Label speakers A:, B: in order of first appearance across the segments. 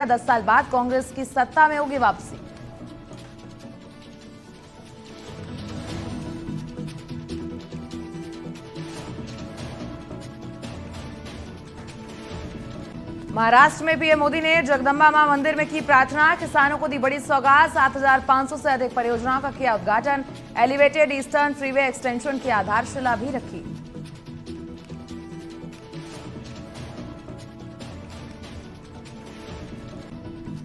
A: 10 साल बाद कांग्रेस की सत्ता में होगी वापसी। महाराष्ट्र में पीएम मोदी ने जगदंबा मां मंदिर में की प्रार्थना, किसानों को दी बड़ी सौगात, 7,500 से अधिक परियोजनाओं का किया उद्घाटन, एलिवेटेड ईस्टर्न फ्रीवे एक्सटेंशन की आधारशिला भी रखी।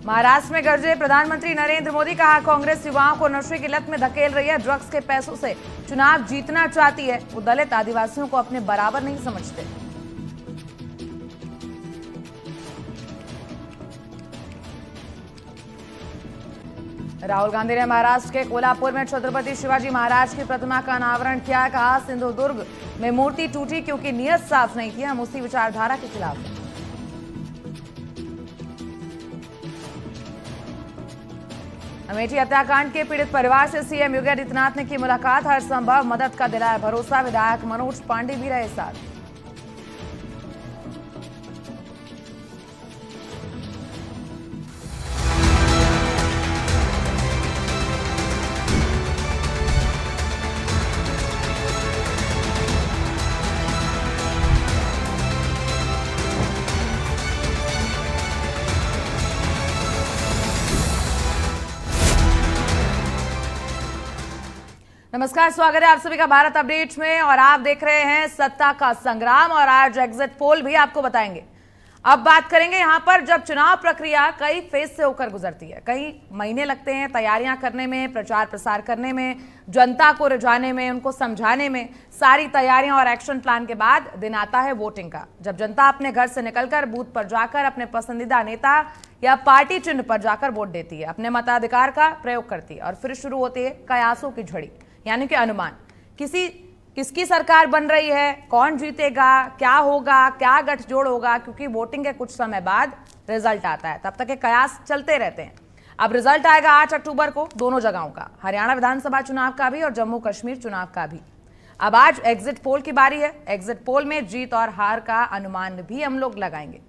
A: महाराष्ट्र में गरजे प्रधानमंत्री नरेंद्र मोदी, कहा कांग्रेस युवाओं को नशे की लत में धकेल रही है, ड्रग्स के पैसों से चुनाव जीतना चाहती है, वो दलित आदिवासियों को अपने बराबर नहीं समझते। राहुल गांधी ने महाराष्ट्र के कोल्हापुर में छत्रपति शिवाजी महाराज की प्रतिमा का अनावरण किया, कहा सिंधुदुर्ग में मूर्ति टूटी क्योंकि नियत साफ नहीं की, हम उसी विचारधारा के खिलाफ हैं। अमेठी हत्याकांड के पीड़ित परिवार से सीएम योगी आदित्यनाथ ने की मुलाकात, हर संभव मदद का दिलाया भरोसा, विधायक मनोज पांडे भी रहे साथ। नमस्कार, स्वागत है आप सभी का भारत अपडेट में और आप देख रहे हैं सत्ता का संग्राम और आज एग्जिट पोल भी आपको बताएंगे। अब बात करेंगे यहां पर जब चुनाव प्रक्रिया कई फेज से होकर गुजरती है, कई महीने लगते हैं तैयारियां करने में, प्रचार प्रसार करने में, जनता को रिझाने में, उनको समझाने में, सारी तैयारियां और एक्शन प्लान के बाद दिन आता है वोटिंग का, जब जनता अपने घर से निकलकर बूथ पर जाकर अपने पसंदीदा नेता या पार्टी चिन्ह पर जाकर वोट देती है, अपने मताधिकार का प्रयोग करती है और फिर शुरू होती है कयासों की झड़ी, यानी कि अनुमान। किसकी सरकार बन रही है, कौन जीतेगा, क्या होगा, क्या गठजोड़ होगा, क्योंकि वोटिंग के कुछ समय बाद रिजल्ट आता है, तब तक के कयास चलते रहते हैं। अब रिजल्ट आएगा 8 अक्टूबर को दोनों जगहों का, हरियाणा विधानसभा चुनाव का भी और जम्मू कश्मीर चुनाव का भी। अब आज एग्जिट पोल की बारी है। एग्जिट पोल में जीत और हार का अनुमान भी हम लोग लगाएंगे।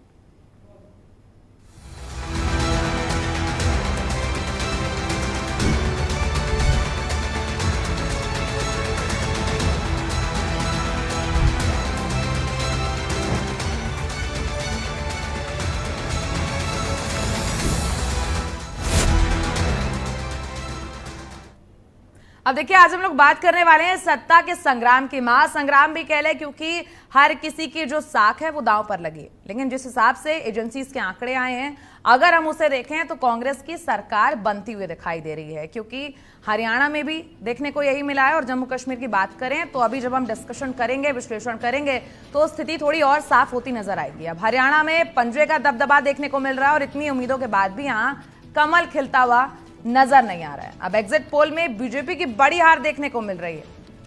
A: अब देखिए, आज हम लोग बात करने वाले हैं सत्ता के संग्राम की, महासंग्राम भी कह लें, क्योंकि हर किसी की जो साख है वो दांव पर लगी है। लेकिन जिस हिसाब से एजेंसीज के आंकड़े आए हैं, अगर हम उसे देखें तो कांग्रेस की सरकार बनती हुई दिखाई दे रही है, क्योंकि हरियाणा में भी देखने को यही मिला है। और जम्मू कश्मीर की बात करें तो अभी जब हम डिस्कशन करेंगे, विश्लेषण करेंगे, तो स्थिति थोड़ी और साफ होती नजर आएगी। अब हरियाणा में पंजे का दबदबा देखने को मिल रहा है और इतनी उम्मीदों के बाद भी यहाँ कमल खिलता हुआ नजर नहीं आ रहा है। अब एग्जिट पोल में बीजेपी की बड़ी हार देखने को मिल रही है।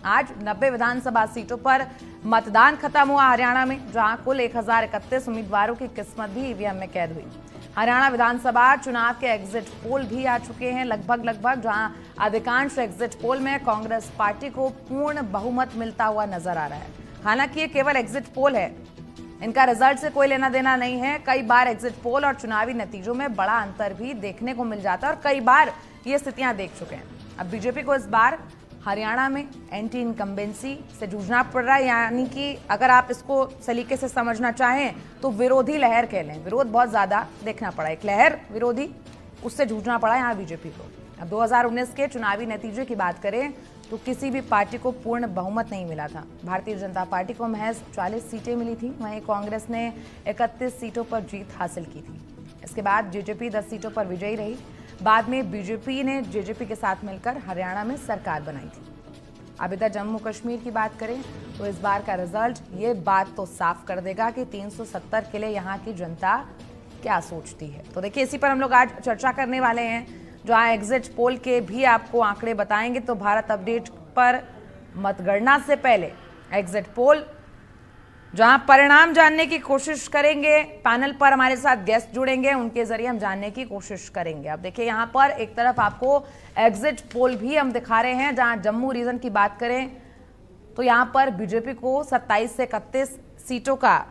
A: आज 90 विधानसभा सीटों पर मतदान खत्म हुआ हरियाणा में, जहां कुल 1031 उम्मीदवारों की किस्मत भी ईवीएम में कैद हुई। हरियाणा विधानसभा चुनाव के एग्जिट पोल भी आ चुके हैं लगभग, जहां अधिकांश एग्जिट पोल में कांग्रेस पार्टी को पूर्ण बहुमत मिलता हुआ नजर आ रहा है। हालांकि ये केवल एग्जिट पोल है, इनका रिजल्ट से कोई लेना देना नहीं है। कई बार एग्जिट पोल और चुनावी नतीजों में बड़ा अंतर भी देखने को मिल जाता है और कई बार ये स्थितियां देख चुके हैं। अब बीजेपी को इस बार हरियाणा में एंटी इनकम्बेंसी से जूझना पड़ रहा है, यानी कि अगर आप इसको सलीके से समझना चाहें तो विरोधी लहर कह लें, विरोध बहुत ज्यादा देखना पड़ा, एक लहर विरोधी, उससे जूझना पड़ा यहाँ बीजेपी को। अब 2019 के चुनावी नतीजे की बात करें तो किसी भी पार्टी को पूर्ण बहुमत नहीं मिला था। भारतीय जनता पार्टी को महज 40 सीटें मिली थी, वहीं कांग्रेस ने 31 सीटों पर जीत हासिल की थी। इसके बाद जेजेपी 10 सीटों पर विजयी रही। बाद में बीजेपी ने जेजेपी के साथ मिलकर हरियाणा में सरकार बनाई थी। अब इधर जम्मू कश्मीर की बात करें तो इस बार का रिजल्ट ये बात तो साफ कर देगा कि 370 के लिए यहाँ की जनता क्या सोचती है। तो देखिए, इसी पर हम लोग आज चर्चा करने वाले हैं, जहां एग्जिट पोल के भी आपको आंकड़े बताएंगे। तो भारत अपडेट पर मतगणना से पहले एग्जिट पोल, जहां परिणाम जानने की कोशिश करेंगे, पैनल पर हमारे साथ गेस्ट जुड़ेंगे, उनके जरिए हम जानने की कोशिश करेंगे। अब देखिए, यहां पर एक तरफ आपको एग्जिट पोल भी हम दिखा रहे हैं, जहां जम्मू रीजन की बात करें तो यहां पर बीजेपी को 27 से 31 सीटों का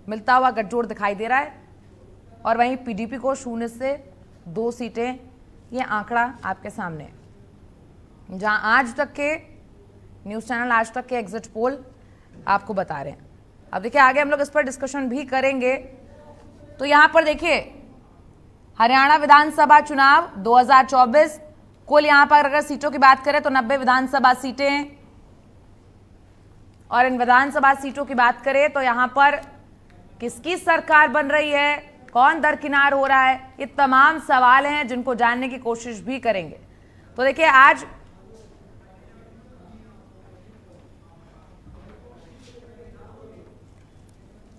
A: मिलता हुआ गठजोड़ दिखाई दे रहा है। और वहीं पीडीपी को 0 से 2 सीटें। ये आंकड़ा आपके सामने है, जहां आज तक के न्यूज चैनल आज तक के एग्जिट पोल आपको बता रहे हैं। अब देखिए आगे हम लोग इस पर डिस्कशन भी करेंगे। तो यहां पर देखिए हरियाणा विधानसभा चुनाव 2024, कुल यहां पर अगर सीटों की बात करें तो 90 विधानसभा सीटें हैं। और इन विधानसभा सीटों की बात करें तो यहां पर किसकी सरकार बन रही है, कौन दरकिनार हो रहा है, ये तमाम सवाल हैं जिनको जानने की कोशिश भी करेंगे। तो देखिए आज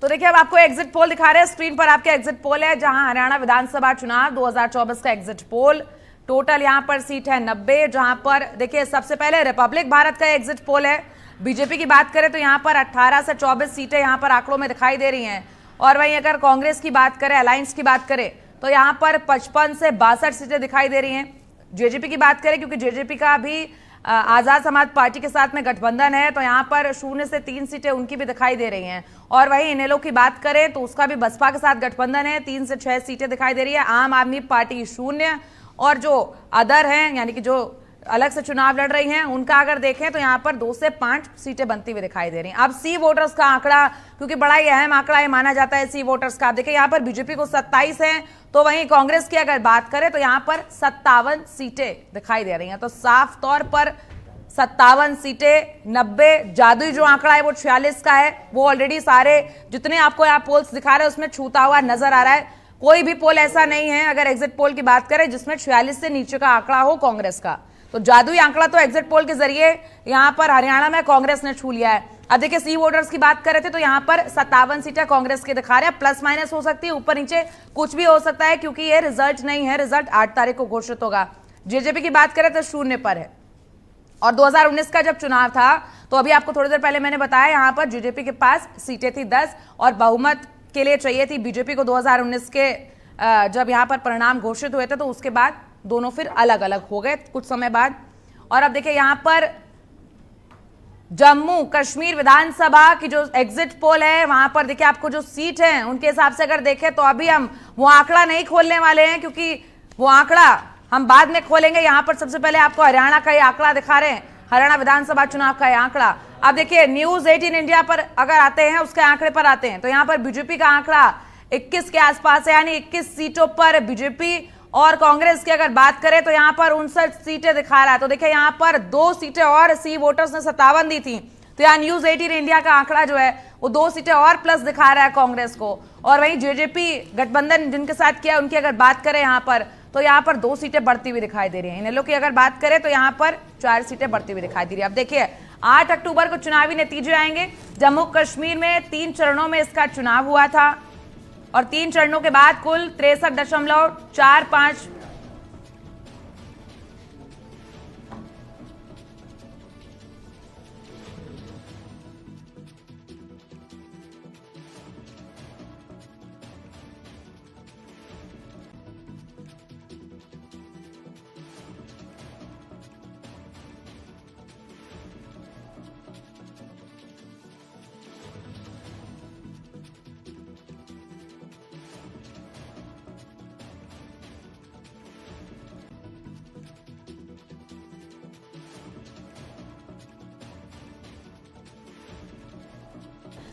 A: अब आपको एग्जिट पोल दिखा रहे हैं स्क्रीन पर। आपके एग्जिट पोल है जहां हरियाणा विधानसभा चुनाव 2024 का एग्जिट पोल। टोटल यहां पर सीट है 90, जहां पर देखिए सबसे पहले रिपब्लिक भारत का एग्जिट पोल है। बीजेपी की बात करें तो यहां पर 18 से 24 सीटें यहां पर आंकड़ों में दिखाई दे रही हैं। और वहीं अगर कांग्रेस की बात करें, अलायंस की बात करें तो यहां पर 55 से 62 सीटें दिखाई दे रही हैं। जेजेपी की बात करें, क्योंकि जेजेपी का भी आजाद समाज पार्टी के साथ में गठबंधन है, तो यहां पर 0 से 3 सीटें उनकी भी दिखाई दे रही हैं। और वहीं इनेलो की बात करें तो उसका भी बसपा के साथ गठबंधन है, 3 से 6 सीटें दिखाई दे रही है। आम आदमी पार्टी 0, और जो अदर हैं यानी कि जो अलग से चुनाव लड़ रही हैं उनका अगर देखें तो यहां पर 2 से 5 सीटें बनती हुई दिखाई दे रही हैं। अब सी वोटर्स का आंकड़ा, क्योंकि बड़ा ही अहम आंकड़ा ये माना जाता है सी वोटर्स का। देखिए यहां पर बीजेपी को 27 है, तो वहीं कांग्रेस की अगर बात करें तो यहां पर 57 सीटें दिखाई दे रही हैं। तो साफ तौर पर 57 सीटें 90, जादुई जो आंकड़ा है वो 46 का है, वो ऑलरेडी सारे जितने आपको यहाँ पोल्स दिखा रहे हैं उसमें छूता हुआ नजर आ रहा है। कोई भी पोल ऐसा नहीं है अगर एग्जिट पोल की बात करें जिसमें 46 से नीचे का आंकड़ा हो कांग्रेस का। तो जादुई आंकड़ा तो एग्जिट पोल के जरिए यहां पर हरियाणा में कांग्रेस ने छू लिया है। अब देखिए सी वोटर्स की बात कर रहे थे तो यहां पर 57 सीटें कांग्रेस के दिखा रहे हैं, प्लस माइनस हो सकती है, ऊपर नीचे कुछ भी हो सकता है, क्योंकि ये रिजल्ट नहीं है, रिजल्ट 8 तारीख को घोषित होगा। जेजेपी की बात करें तो 0 पर है। और 2019 का जब चुनाव था तो अभी आपको थोड़ी देर पहले मैंने बताया यहां पर जेजेपी के पास सीटें थी 10 और बहुमत के लिए चाहिए थी बीजेपी को 2019 के जब यहां पर परिणाम घोषित हुए थे, तो उसके बाद दोनों फिर अलग अलग हो गए कुछ समय बाद। और अब देखिए यहां पर जम्मू कश्मीर विधानसभा की जो एग्जिट पोल है वहां पर देखिए आपको जो सीट है उनके हिसाब से अगर देखें तो अभी हम वो आंकड़ा नहीं खोलने वाले हैं, क्योंकि वो आंकड़ा हम बाद में खोलेंगे। यहां पर सबसे पहले आपको हरियाणा का ये आंकड़ा दिखा रहे हैं, हरियाणा विधानसभा चुनाव का ये आंकड़ा। अब देखिए न्यूज 18 इंडिया पर अगर आते हैं, उसके आंकड़े पर आते हैं, तो यहां पर बीजेपी का आंकड़ा 21 के आसपास है, यानी 21 सीटों पर बीजेपी। और कांग्रेस की अगर बात करें तो यहां पर 59 सीटें दिखा रहा है। तो देखिए यहां पर 2 सीटें और सी वोटर्स ने 57 दी थी, तो यहाँ न्यूज 18 इंडिया का आंकड़ा जो है वो 2 सीटें और प्लस दिखा रहा है कांग्रेस को। और वहीं जेजेपी गठबंधन जिनके साथ किया उनकी अगर बात करें यहां पर तो यहां पर 2 सीटें बढ़ती हुई दिखाई दे रही हैं। इनेलो की अगर बात करें तो यहां पर 4 सीटें बढ़ती हुई दिखाई दे रही है। अब देखिए 8 अक्टूबर को चुनावी नतीजे आएंगे। जम्मू कश्मीर में 3 चरणों में इसका चुनाव हुआ था और 3 चरणों के बाद कुल 63.45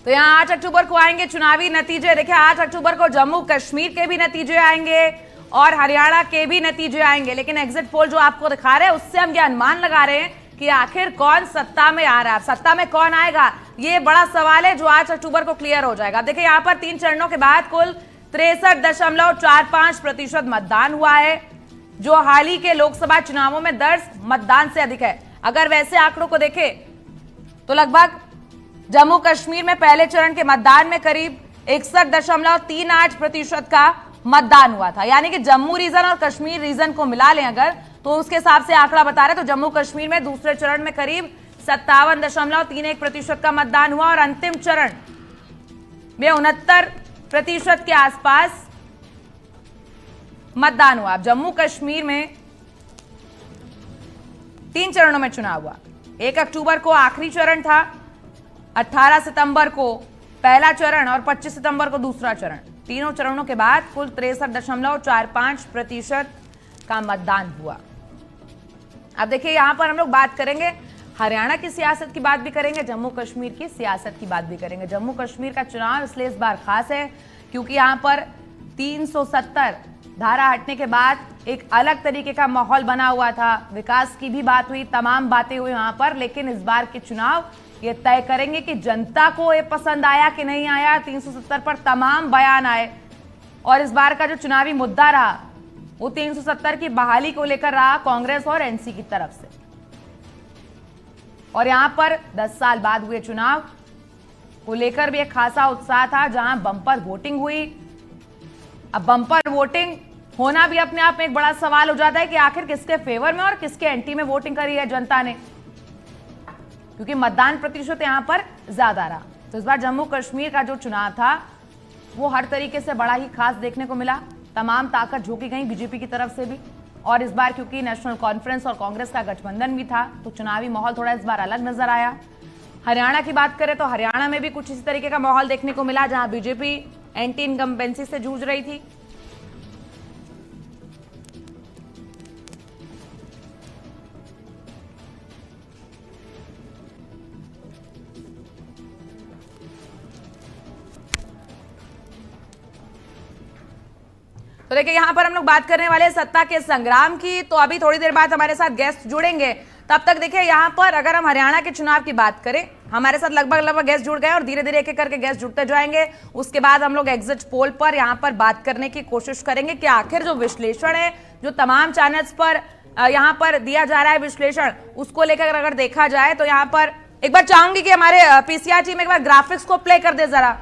A: तो यहाँ 8 अक्टूबर को आएंगे चुनावी नतीजे। देखिए 8 अक्टूबर को जम्मू कश्मीर के भी नतीजे आएंगे और हरियाणा के भी नतीजे आएंगे, लेकिन एग्जिट पोल जो आपको दिखा रहे हैं उससे हम ये अनुमान लगा रहे हैं कि आखिर कौन सत्ता में आ रहा है। सत्ता में कौन आएगा ये बड़ा सवाल है जो 8 अक्टूबर को क्लियर हो जाएगा। देखिए यहाँ पर 3 चरणों के बाद कुल 63.45% मतदान हुआ है, जो हाल ही के लोकसभा चुनावों में दर्ज मतदान से अधिक है। अगर वैसे आंकड़ों को देखें तो लगभग जम्मू कश्मीर में पहले चरण के मतदान में करीब 61.38% का मतदान हुआ था, यानी कि जम्मू रीजन और कश्मीर रीजन को मिला लें अगर तो उसके हिसाब से आंकड़ा बता रहे तो जम्मू कश्मीर में दूसरे चरण में करीब 57.31% का मतदान हुआ और अंतिम चरण में 69% के आसपास मतदान हुआ। जम्मू कश्मीर में 3 चरणों में चुनाव हुआ। 1 अक्टूबर को आखिरी चरण था, 18 सितंबर को पहला चरण और 25 सितंबर को दूसरा चरण। तीनों चरणों के बाद कुल 63.45% का मतदान हुआ। अब देखिए यहां पर हम लोग बात करेंगे हरियाणा की सियासत की बात भी करेंगे, जम्मू कश्मीर की सियासत की बात भी करेंगे। जम्मू कश्मीर का चुनाव इसलिए इस बार खास है क्योंकि यहां पर 370 धारा हटने के बाद एक अलग तरीके का माहौल बना हुआ था। विकास की भी बात हुई, तमाम बातें हुई वहां पर, लेकिन इस बार के चुनाव ये तय करेंगे कि जनता को ये पसंद आया कि नहीं आया। 370 पर तमाम बयान आए और इस बार का जो चुनावी मुद्दा रहा वो 370 की बहाली को लेकर रहा कांग्रेस और एनसी की तरफ से। और यहां पर 10 साल बाद हुए चुनाव को लेकर भी एक खासा उत्साह था, जहां बम्पर वोटिंग हुई। अब बम्पर वोटिंग होना भी अपने आप में एक बड़ा सवाल हो जाता है कि आखिर किसके फेवर में और किसके एंटी में वोटिंग करी है जनता ने, क्योंकि मतदान प्रतिशत यहां पर ज्यादा रहा। तो इस बार जम्मू कश्मीर का जो चुनाव था वो हर तरीके से बड़ा ही खास देखने को मिला। तमाम ताकत झोंकी गई बीजेपी की तरफ से भी, और इस बार क्योंकि नेशनल कॉन्फ्रेंस और कांग्रेस का गठबंधन भी था तो चुनावी माहौल थोड़ा इस बार अलग नजर आया। हरियाणा की बात करें तो हरियाणा में भी कुछ इसी तरीके का माहौल देखने को मिला, जहां बीजेपी एंटी इनकम्बेंसी से जूझ रही थी। तो देखिए यहां पर हम लोग बात करने वाले सत्ता के संग्राम की, तो अभी थोड़ी देर बाद हमारे साथ गेस्ट जुड़ेंगे। तब तक देखिए यहां पर अगर हम हरियाणा के चुनाव की बात करें, हमारे साथ लगभग गेस्ट जुड़ गए और धीरे धीरे एक एक करके गेस्ट जुड़ते जाएंगे। उसके बाद हम लोग एग्जिट पोल पर यहां पर बात करने की कोशिश करेंगे कि आखिर जो विश्लेषण है जो तमाम चैनल्स पर यहां पर दिया जा रहा है विश्लेषण, उसको लेकर अगर देखा जाए तो यहां पर एक बार चाहूंगी कि हमारे पीसीआर टीम एक बार ग्राफिक्स को प्ले कर दे जरा।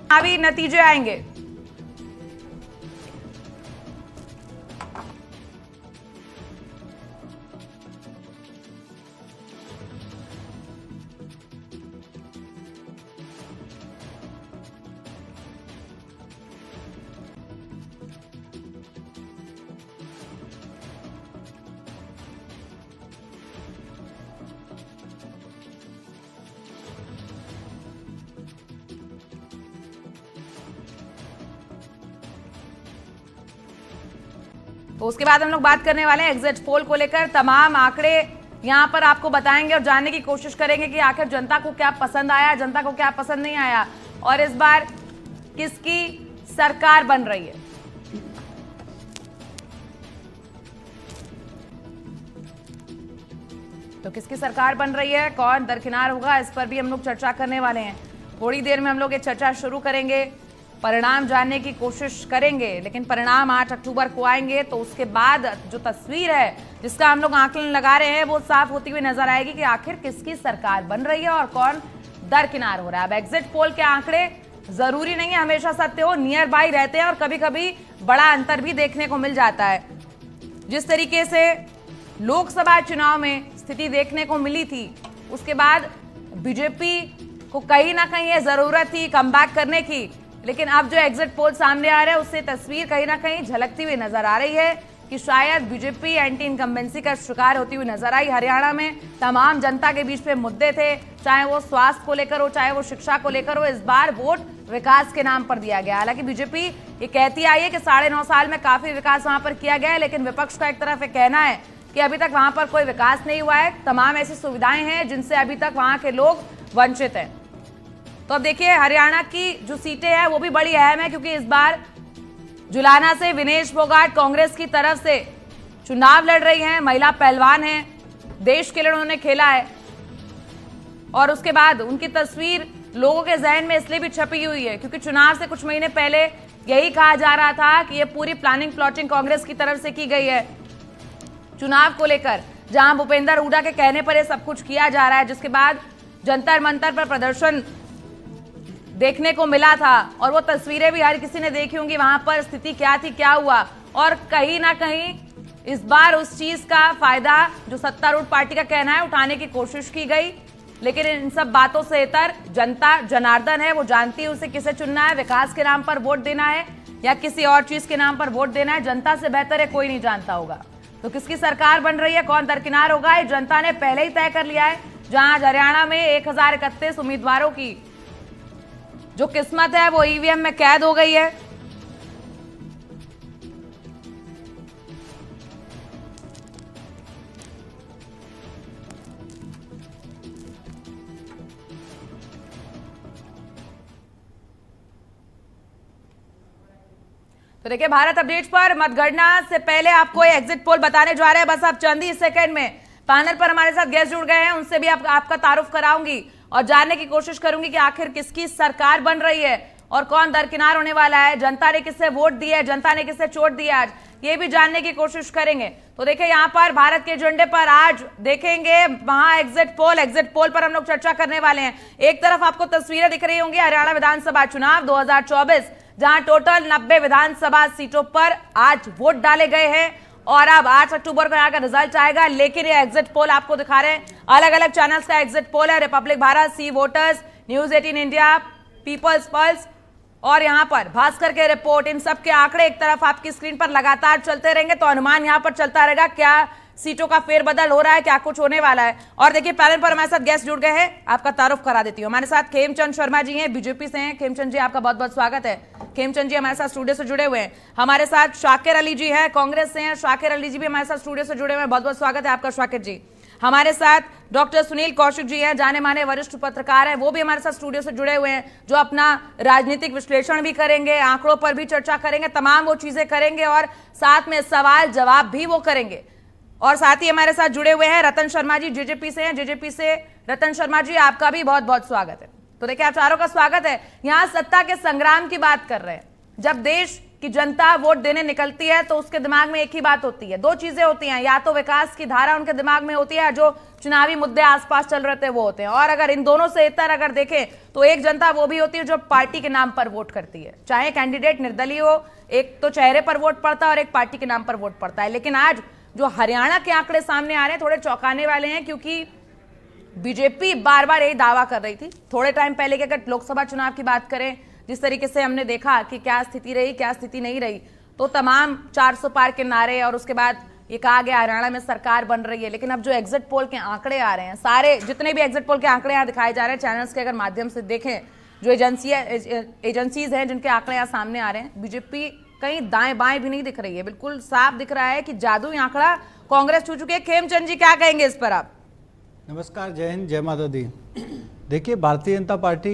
A: अभी नतीजे आएंगे। तो उसके बाद हम लोग बात करने वाले हैं एग्जिट पोल को लेकर। तमाम आंकड़े यहां पर आपको बताएंगे और जानने की कोशिश करेंगे कि आखिर जनता को क्या पसंद आया, जनता को क्या पसंद नहीं आया, और इस बार किसकी सरकार बन रही है। तो किसकी सरकार बन रही है, कौन दरकिनार होगा, इस पर भी हम लोग चर्चा करने वाले हैं। थोड़ी देर में हम लोग ये चर्चा शुरू करेंगे, परिणाम जानने की कोशिश करेंगे, लेकिन परिणाम 8 अक्टूबर को आएंगे तो उसके बाद जो तस्वीर है जिसका हम लोग आकलन लगा रहे हैं वो साफ होती हुई नजर आएगी कि आखिर किसकी सरकार बन रही है और कौन दरकिनार हो रहा है। अब एग्जिट पोल के आंकड़े जरूरी नहीं है हमेशा सत्य हो, नियर बाई रहते हैं और कभी कभी बड़ा अंतर भी देखने को मिल जाता है। जिस तरीके से लोकसभा चुनाव में स्थिति देखने को मिली थी, उसके बाद बीजेपी को कहीं ना कहीं जरूरत थी कमबैक करने की, लेकिन अब जो एग्जिट पोल सामने आ रहा है उससे तस्वीर कहीं ना कहीं झलकती हुई नजर आ रही है कि शायद बीजेपी एंटी इनकम्बेंसी का शिकार होती हुई नजर आई। हरियाणा में तमाम जनता के बीच में मुद्दे थे, चाहे वो स्वास्थ्य को लेकर हो, चाहे वो शिक्षा को लेकर हो। इस बार वोट विकास के नाम पर दिया गया। हालांकि बीजेपी ये कहती आई है कि 9.5 साल में काफी विकास वहां पर किया गया है, लेकिन विपक्ष का एक तरफ कहना है कि अभी तक वहां पर कोई विकास नहीं हुआ है। तमाम ऐसी सुविधाएं हैं जिनसे अभी तक वहां के लोग वंचित हैं। तो अब देखिए हरियाणा की जो सीटें हैं वो भी बड़ी अहम है, क्योंकि इस बार जुलाना से विनेश फोगाट कांग्रेस की तरफ से चुनाव लड़ रही हैं। महिला पहलवान हैं, देश के लिए उन्होंने खेला है और उसके बाद उनकी तस्वीर लोगों के जहन में इसलिए भी छपी हुई है क्योंकि चुनाव से कुछ महीने पहले यही कहा जा रहा था कि ये पूरी प्लानिंग प्लॉटिंग कांग्रेस की तरफ से की गई है चुनाव को लेकर, जहां भूपेंद्र हुड्डा के कहने पर ये सब कुछ किया जा रहा है। जिसके बाद जंतर मंतर पर प्रदर्शन देखने को मिला था और वो तस्वीरें भी हर किसी ने देखी होंगी, वहां पर स्थिति क्या थी, क्या हुआ। और कहीं ना कहीं इस बार उस चीज का फायदा जो सत्तारूढ़ पार्टी का कहना है उठाने की कोशिश की गई, लेकिन इन सब बातों से इतर जनता जनार्दन है, वो जानती है उसे किसे चुनना है, विकास के नाम पर वोट देना है या किसी और चीज के नाम पर वोट देना है। जनता से बेहतर है कोई नहीं जानता होगा। तो किसकी सरकार बन रही है, कौन दरकिनार होगा, ये जनता ने पहले ही तय कर लिया है। जहां हरियाणा में 1031 उम्मीदवारों की जो किस्मत है वो ईवीएम में कैद हो गई है। तो देखिए भारत अपडेट्स पर मतगणना से पहले आपको एग्जिट पोल बताने जा रहे हैं, बस आप चंद ही सेकंड में। पैनल पर हमारे साथ गेस्ट जुड़ गए हैं, उनसे भी आपका तारुफ कराऊंगी और जानने की कोशिश करूंगी कि आखिर किसकी सरकार बन रही है और कौन दरकिनार होने वाला है, जनता ने किससे वोट दिया है, जनता ने किससे चोट दिया आज, ये भी जानने की कोशिश करेंगे। तो देखिए यहाँ पर भारत के एजेंडे पर आज देखेंगे वहां एग्जिट पोल पर हम लोग चर्चा करने वाले हैं। एक तरफ आपको तस्वीरें दिख रही होंगी हरियाणा विधानसभा चुनाव 2024, जहां टोटल 90 विधानसभा सीटों पर आज वोट डाले गए हैं और अब 8 अक्टूबर को यहाँ का रिजल्ट आएगा। लेकिन ये एग्जिट पोल आपको दिखा रहे हैं, अलग अलग चैनल्स का एग्जिट पोल है, Republic Bharat, C voters, news 18 India, People's Pulse और यहाँ पर भास्कर के रिपोर्ट। इन सब के आंकड़े एक तरफ आपकी स्क्रीन पर लगातार चलते रहेंगे, तो अनुमान यहाँ पर चलता रहेगा क्या सीटों का फेरबदल हो रहा है, क्या कुछ होने वाला है। और देखिए पैनल पर हमारे साथ गेस्ट जुड़ गए हैं, आपका तारुफ करा देती हूँ। हमारे साथ खेमचंद शर्मा जी हैं, बीजेपी से हैं। खेमचंद जी आपका बहुत बहुत स्वागत है। खेमचंद जी हमारे साथ स्टूडियो से जुड़े हुए हैं। हमारे साथ शाकिर अली जी है, कांग्रेस से हैं, शाकिर अली जी भी हमारे साथ स्टूडियो से जुड़े हुए हैं, बहुत बहुत स्वागत है आपका शाकिर जी। हमारे साथ डॉक्टर सुनील कौशिक जी हैं, जाने माने वरिष्ठ पत्रकार हैं, वो भी हमारे साथ स्टूडियो से जुड़े हुए हैं, जो अपना राजनीतिक विश्लेषण भी करेंगे, आंकड़ों पर भी चर्चा करेंगे, तमाम वो चीजें करेंगे और साथ में सवाल जवाब भी वो करेंगे। और साथ ही हमारे साथ जुड़े हुए हैं रतन शर्मा जी, जेजेपी से हैं। जेजेपी से रतन शर्मा जी आपका भी बहुत बहुत स्वागत है। तो देखिए आप चारों का स्वागत है। यहाँ सत्ता के संग्राम की बात कर रहे हैं। जब देश की जनता वोट देने निकलती है तो उसके दिमाग में एक ही बात होती है, दो चीजें होती हैं, या तो विकास की धारा उनके दिमाग में होती है, जो चुनावी मुद्दे आसपास चल रहे थे वो होते हैं, और अगर इन दोनों से इतर अगर देखें तो एक जनता वो भी होती है जो पार्टी के नाम पर वोट करती है, चाहे कैंडिडेट निर्दलीय हो, एक तो चेहरे पर वोट पड़ता है और एक पार्टी के नाम पर वोट पड़ता है। लेकिन आज जो हरियाणा के आंकड़े सामने आ रहे हैं थोड़े चौंकाने वाले हैं, क्योंकि बीजेपी बार बार यही दावा कर रही थी थोड़े टाइम पहले कि अगर लोकसभा चुनाव की बात करें, जिस तरीके से हमने देखा कि क्या स्थिति रही क्या स्थिति नहीं रही, तो तमाम 400 पार के नारे और उसके बाद ये कहा गया हरियाणा में सरकार बन रही है। लेकिन अब जो एग्जिट पोल के आंकड़े आ रहे हैं, सारे जितने भी एग्जिट पोल के आंकड़े यहाँ दिखाए जा रहे हैं चैनल्स के अगर माध्यम से देखें, जो एजेंसीज हैं जिनके आंकड़े यहाँ सामने आ रहे हैं, बीजेपी कहीं दाएं बाएं भी नहीं दिख रही है, बिल्कुल साफ दिख रहा है कि जादुई आंकड़ा कांग्रेस छू चुकी है। खेमचंद जी क्या कहेंगे इस पर आप?
B: नमस्कार, जय हिंद, जय माता दी। देखिए भारतीय जनता पार्टी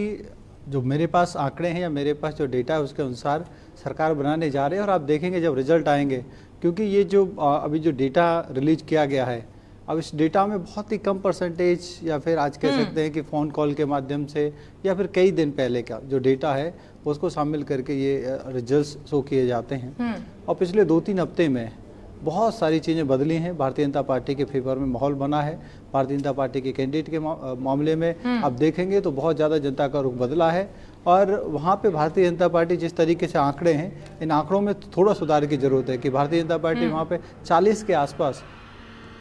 B: जो मेरे पास आंकड़े हैं या मेरे पास जो डेटा है उसके अनुसार सरकार बनाने जा रहे हैं, और आप देखेंगे जब रिजल्ट आएंगे, क्योंकि ये जो अभी जो डेटा रिलीज किया गया है, अब इस डेटा में बहुत ही कम परसेंटेज या फिर आज कह सकते हैं कि फ़ोन कॉल के माध्यम से या फिर कई दिन पहले का जो डेटा है उसको शामिल करके ये रिजल्ट्स शो किए जाते हैं। और पिछले 2-3 हफ्ते में बहुत सारी चीज़ें बदली हैं, भारतीय जनता पार्टी के फेवर में माहौल बना है। भारतीय जनता पार्टी के कैंडिडेट के मामले में आप देखेंगे तो बहुत ज़्यादा जनता का रुख बदला है, और वहाँ पे भारतीय जनता पार्टी जिस तरीके से आंकड़े हैं, इन आंकड़ों में थोड़ा सुधार की जरूरत है कि भारतीय जनता पार्टी वहाँ पे 40 के आसपास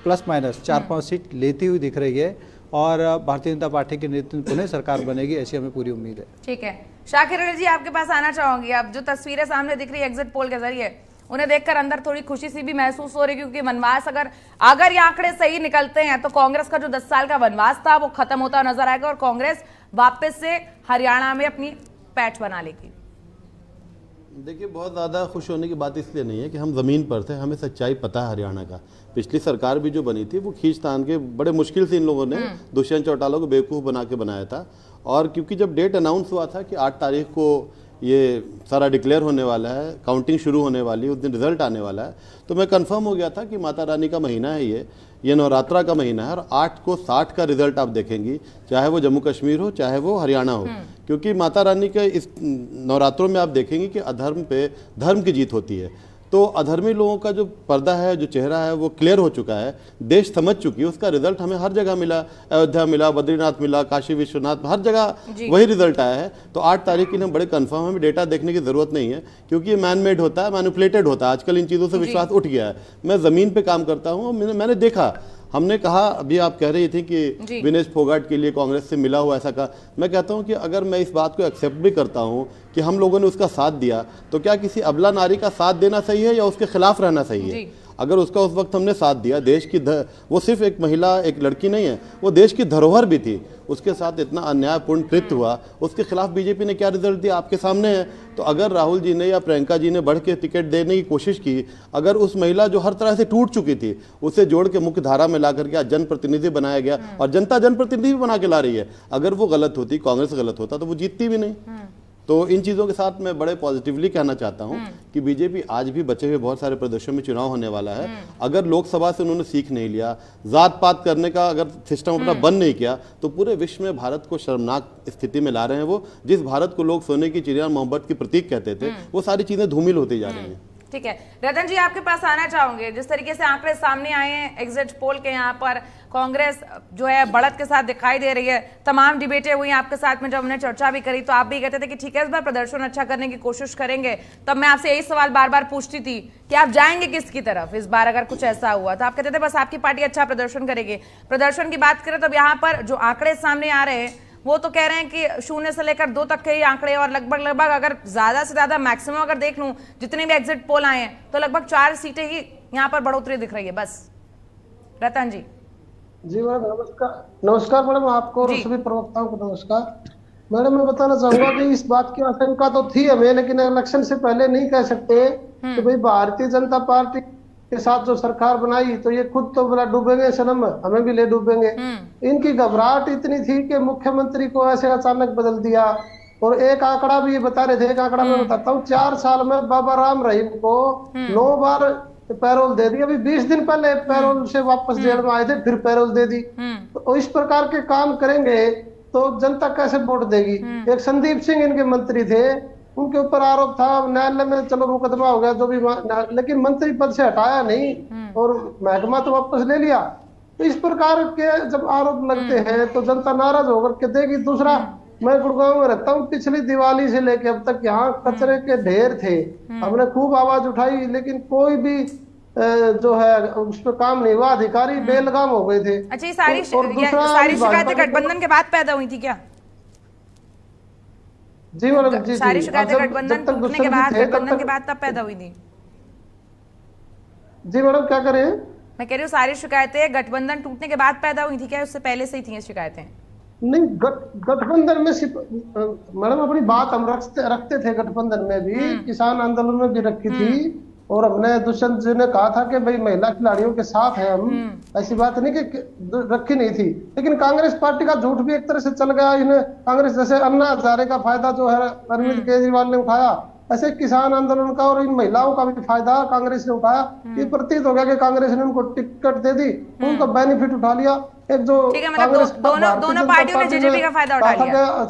B: प्लस माइनस 4-5 सीट लेती हुई दिख रही है, और भारतीय जनता पार्टी के नेतृत्व में पुनः सरकार बनेगी, ऐसी हमें पूरी उम्मीद है।
A: ठीक है, शाकिर अली जी आपके पास आना चाहूंगी। अब जो तस्वीरें सामने दिख रही है एग्जिट पोल के जरिए, उन्हें देखकर अंदर थोड़ी खुशी सी भी महसूस हो रही है, क्योंकि वनवास अगर ये आंकड़े सही निकलते हैं तो कांग्रेस का जो 10 साल का वनवास था वो खत्म होता नजर आएगा और कांग्रेस वापस से हरियाणा में अपनी पैठ बना लेगी।
C: देखिए बहुत ज़्यादा खुश होने की बात इसलिए नहीं है कि हम ज़मीन पर थे, हमें सच्चाई पता है हरियाणा का। पिछली सरकार भी जो बनी थी वो खींचतान के बड़े मुश्किल से इन लोगों ने दुष्यंत चौटाला को बेवकूफ़ बना के बनाया था, और क्योंकि जब डेट अनाउंस हुआ था कि 8 तारीख को ये सारा डिक्लेयर होने वाला है, काउंटिंग शुरू होने वाली है, उस दिन रिजल्ट आने वाला है, तो मैं कंफर्म हो गया था कि माता रानी का महीना है, ये नवरात्रा का महीना है, और 8 को 60 का रिजल्ट आप देखेंगी, चाहे वो जम्मू कश्मीर हो चाहे वो हरियाणा हो, क्योंकि माता रानी के इस नवरात्रों में आप देखेंगे कि अधर्म पे धर्म की जीत होती है। तो अधर्मी लोगों का जो पर्दा है, जो चेहरा है, वो क्लियर हो चुका है, देश समझ चुकी है। उसका रिजल्ट हमें हर जगह मिला, अयोध्या मिला, बद्रीनाथ मिला, काशी विश्वनाथ, हर जगह वही रिजल्ट आया है। तो 8 तारीख के लिए हम बड़े कंफर्म, हमें डेटा देखने की जरूरत नहीं है, क्योंकि ये मैन मेड होता है, मैनिपुलेटेड होता है। आजकल इन चीज़ों से विश्वास उठ गया है। मैं ज़मीन पे काम करता हूँ, मैंने देखा। हमने कहा, अभी आप कह रही थी कि विनेश फोगाट के लिए कांग्रेस से मिला हुआ, ऐसा कहा। मैं कहता हूं कि अगर मैं इस बात को एक्सेप्ट भी करता हूं कि हम लोगों ने उसका साथ दिया, तो क्या किसी अबला नारी का साथ देना सही है या उसके खिलाफ रहना सही है? अगर उसका उस वक्त हमने साथ दिया, देश की वो सिर्फ एक महिला, एक लड़की नहीं है, वो देश की धरोहर भी थी, उसके साथ इतना अन्यायपूर्ण कृत्य हुआ, उसके खिलाफ बीजेपी ने क्या रिजल्ट दिया आपके सामने है। तो अगर राहुल जी ने या प्रियंका जी ने बढ़ के टिकट देने की कोशिश की, अगर उस महिला जो हर तरह से टूट चुकी थी, उसे जोड़ के मुख्य धारा में ला करके आज जनप्रतिनिधि बनाया गया, और जनता जनप्रतिनिधि भी बना के ला रही है। अगर वो गलत होती, कांग्रेस गलत होता, तो वो जीतती भी नहीं। तो इन चीज़ों के साथ मैं बड़े पॉजिटिवली कहना चाहता हूं कि बीजेपी आज भी बचे हुए बहुत सारे प्रदेशों में चुनाव होने वाला है। अगर लोकसभा से उन्होंने सीख नहीं लिया, जात पात करने का अगर सिस्टम अपना बंद नहीं किया, तो पूरे विश्व में भारत को शर्मनाक स्थिति में ला रहे हैं। वो जिस भारत को लोग सोने की चिड़िया, मोहब्बत की प्रतीक कहते थे, वो सारी चीज़ें धूमिल होती जा रही हैं।
A: ठीक है, रतन जी आपके पास आना चाहूंगे। जिस तरीके से आंकड़े सामने आए हैं एग्जिट पोल के, यहाँ पर कांग्रेस जो है बढ़त के साथ दिखाई दे रही है। तमाम डिबेटें हुई आपके साथ में, जब हमने चर्चा भी करी तो आप भी कहते थे कि ठीक है, इस बार प्रदर्शन अच्छा करने की कोशिश करेंगे। तब मैं आपसे यही सवाल बार बार पूछती थी कि आप जाएंगे किसकी तरफ इस बार अगर कुछ ऐसा हुआ? तो आप कहते थे बस आपकी पार्टी अच्छा प्रदर्शन करेगी। प्रदर्शन की बात करें तो यहाँ पर जो आंकड़े सामने आ रहे हैं वो तो कह रहे हैं कि 0 से लेकर 2 तक के ही आंकड़े, और लगभग अगर ज्यादा से ज्यादा मैक्सिमम अगर देख लूं जितने भी एग्जिट पोल आए हैं, तो लगभग 4 सीटें ही यहाँ पर बढ़ोतरी दिख रही है बस। रतन जी।
D: जी मैडम नमस्कार मैडम, आपको और सभी प्रवक्ताओं को नमस्कार। मैडम मैं बताना चाहूंगा कि इस बात की आशंका तो थी हमें, लेकिन इलेक्शन से पहले नहीं कह सकते कि भाई भारतीय जनता पार्टी के साथ जो सरकार बनाई तो ये खुद तो बड़ा डूबेंगे सनम, हमें भी ले डूबेंगे। इनकी घबराहट इतनी थी कि मुख्यमंत्री को ऐसे अचानक बदल दिया। और एक आंकड़ा भी ये बता रहे थे, एक आंकड़ा मैं बताता हूँ, 4 साल में बाबा राम रहीम को 9 बार पैरोल दे दी। अभी 20 दिन पहले पैरोल से वापस जेल में आए थे, फिर पैरोल दे दी। तो इस प्रकार के काम करेंगे तो जनता कैसे वोट देगी? एक संदीप सिंह इनके मंत्री थे, उनके ऊपर आरोप था, न्यायालय में चलो मुकदमा हो गया जो भी, लेकिन मंत्री पद से हटाया नहीं और महकमा तो वापस ले लिया। तो इस प्रकार के जब आरोप लगते हैं तो जनता नाराज होकर के देगी। दूसरा, मैं गुड़गांव में रहता हूँ, पिछली दिवाली से लेके अब तक यहाँ कचरे के ढेर थे। हमने खूब आवाज उठाई, लेकिन कोई भी जो है उस पर काम नहीं हुआ, अधिकारी बेलगाम हो गए थे।
A: अच्छा, ये सारी शिकायतें गठबंधन के बाद पैदा हुई थी क्या?
D: जी मैडम, जी
A: सारी शिकायतें गठबंधन टूटने के बाद, गठबंधन के बाद तब पैदा हुई थी?
D: जी मैडम क्या करें?
A: मैं कह रही हूँ सारी शिकायतें गठबंधन टूटने के बाद पैदा हुई थी क्या, उससे पहले से ही थी शिकायतें?
D: नहीं, गठबंधन में मैडम अपनी बात हम रखते थे, गठबंधन में भी, किसान आंदोलन में भी रखी थी। और हमने दुष्यंत जी ने कहा था कि भाई महिला खिलाड़ियों के साथ है हम, ऐसी बात नहीं कि रखी नहीं थी। लेकिन कांग्रेस पार्टी का झूठ भी एक तरह से चल गया। इन्हें कांग्रेस जैसे अन्ना हजारे का फायदा जो है अरविंद केजरीवाल ने उठाया, ऐसे किसान आंदोलन का और इन महिलाओं का भी फायदा कांग्रेस ने उठाया। ये प्रतीत हो गया कि कांग्रेस ने उनको टिकट दे दी, उनका बेनिफिट उठा लिया। एक जो
A: दोनों पार्टियों ने जेजेपी का फायदा उठा लिया,